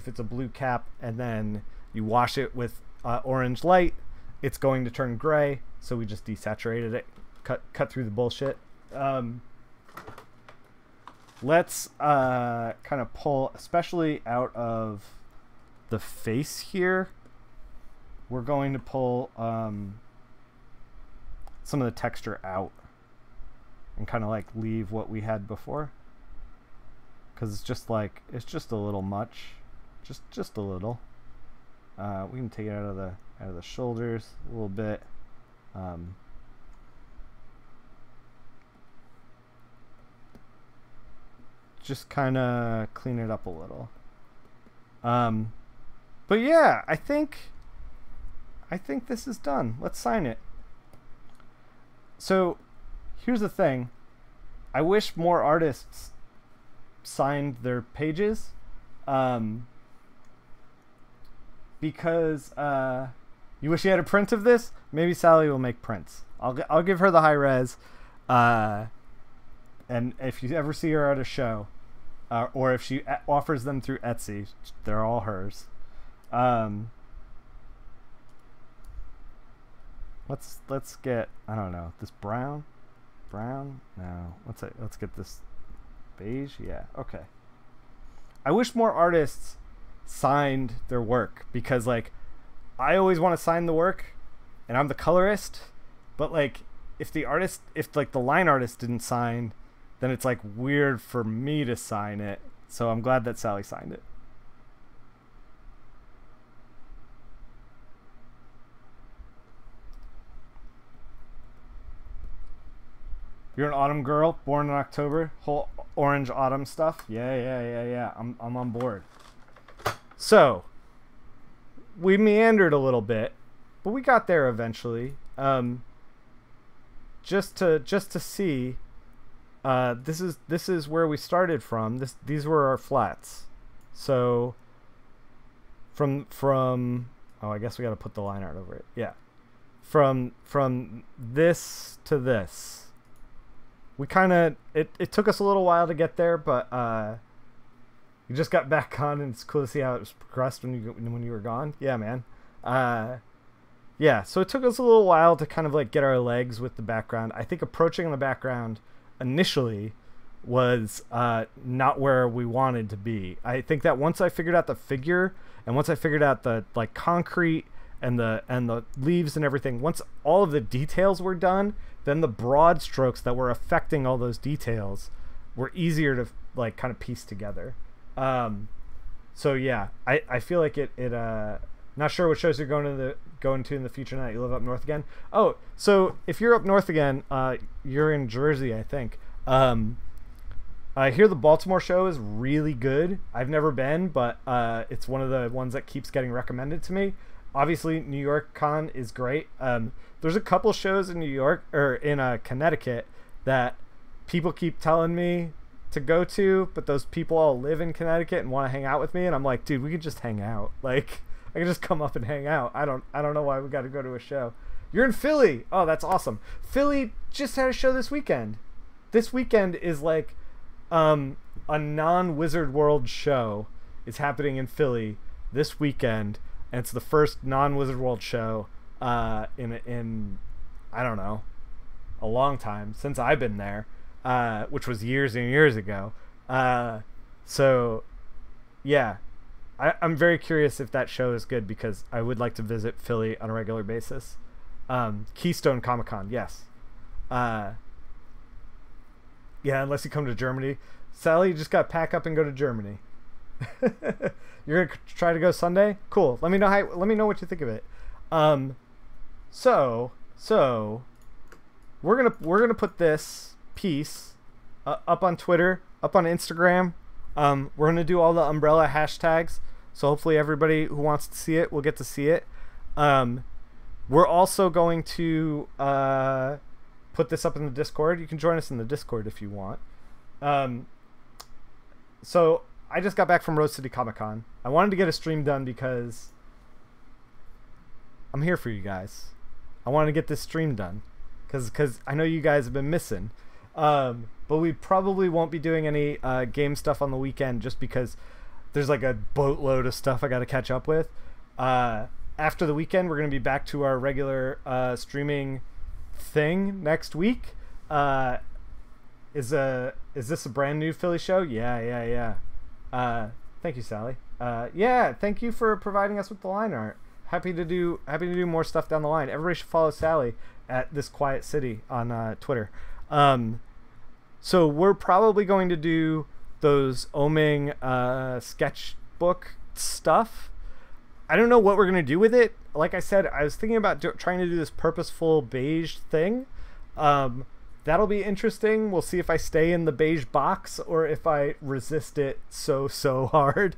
it's a blue cap and then you wash it with orange light, it's going to turn gray. So we just desaturated it, cut through the bullshit. Let's kind of pull, especially out of the face here. We're going to pull some of the texture out and kind of like leave what we had before, because it's just a little much, just a little. We can take it out of the shoulders a little bit. Just kind of clean it up a little. But yeah, I think this is done. Let's sign it. So here's the thing. I wish more artists signed their pages, because you wish you had a print of this. Maybe Sally will make prints. I'll give her the high res. And if you ever see her at a show, or if she offers them through Etsy, they're all hers. Let's get, I don't know, this brown. No, let's get this beige. Yeah, okay. I wish more artists signed their work, because like I always want to sign the work, and I'm the colorist, but like if like the line artist didn't sign, then it's like weird for me to sign it. So I'm glad that Sally signed it. You're an autumn girl, born in October, whole orange autumn stuff. Yeah. I'm on board. So we meandered a little bit, but we got there eventually. Just to see, this is where we started from. These were our flats. So from oh, I guess we got to put the line art over it. Yeah, from this to this. We kind of, it took us a little while to get there, but you just got back on, and it's cool to see how it was progressed when you were gone. Yeah, man. Yeah, so it took us a little while to kind of like get our legs with the background. I think approaching the background initially was not where we wanted to be. I think that once I figured out the figure, and once I figured out the like concrete and the leaves and everything, once all of the details were done, then the broad strokes that were affecting all those details were easier to like kind of piece together. So yeah, I feel like it not sure what shows you're going to in the future now that you live up north again. Oh, so if you're up north again, you're in Jersey, I think. I hear the Baltimore show is really good. I've never been, but it's one of the ones that keeps getting recommended to me. Obviously, New York Con is great. There's a couple shows in New York or in Connecticut that people keep telling me to go to, but those people all live in Connecticut and want to hang out with me, and I'm like, dude, we could just hang out. Like, I can just come up and hang out. I don't know why we got to go to a show. You're in Philly. Oh, that's awesome. Philly just had a show this weekend. This weekend is like a non-Wizard World show is happening in Philly this weekend, and it's the first non-Wizard World show in I don't know, a long time since I've been there, which was years and years ago. So yeah, I'm very curious if that show is good, because I would like to visit Philly on a regular basis. Keystone Comic-Con, yes. Yeah, unless you come to Germany. Sally, you just got to pack up and go to Germany. You're gonna try to go Sunday? Cool. Let me know what you think of it. So we're gonna put this piece up on Twitter, up on Instagram. We're gonna do all the umbrella hashtags, so hopefully everybody who wants to see it will get to see it. We're also going to put this up in the Discord. You can join us in the Discord if you want. So I just got back from Rose City Comic Con. I wanted to get a stream done because I'm here for you guys. I wanted to get this stream done because I know you guys have been missing. But we probably won't be doing any game stuff on the weekend, just because there's like a boatload of stuff I got to catch up with. After the weekend, we're going to be back to our regular streaming thing next week. Is this a brand new Philly show? Yeah. Thank you, Sally. Yeah, thank you for providing us with the line art. Happy to do more stuff down the line. Everybody should follow Sally at This Quiet City on Twitter. So we're probably going to do those Oming sketchbook stuff. I don't know what we're going to do with it. Like I said, I was thinking about trying to do this purposeful beige thing. That'll be interesting. We'll see if I stay in the beige box or if I resist it so hard.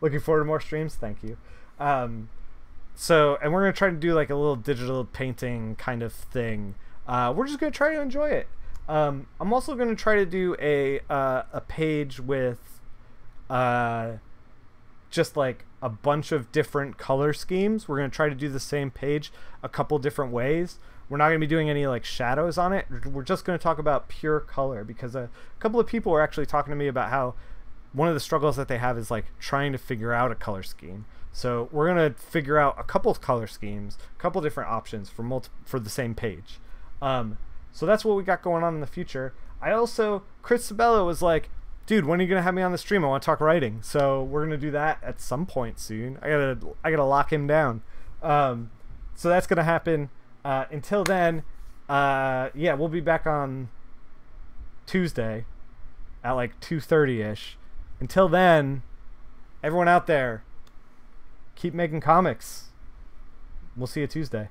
Looking forward to more streams. Thank you. And we're going to try to do like a little digital painting kind of thing. We're just going to try to enjoy it. I'm also going to try to do a page with just like a bunch of different color schemes. We're going to try to do the same page a couple different ways. We're not going to be doing any like shadows on it. We're just going to talk about pure color, because a couple of people were actually talking to me about how one of the struggles that they have is like trying to figure out a color scheme. So we're going to figure out a couple of color schemes, a couple different options for the same page. So that's what we got going on in the future. Chris Sabella was like, dude, when are you gonna have me on the stream? I want to talk writing. So we're gonna do that at some point soon. I gotta lock him down. So that's gonna happen. Until then, yeah, we'll be back on Tuesday at like 2:30ish. Until then, everyone out there, keep making comics. We'll see you Tuesday.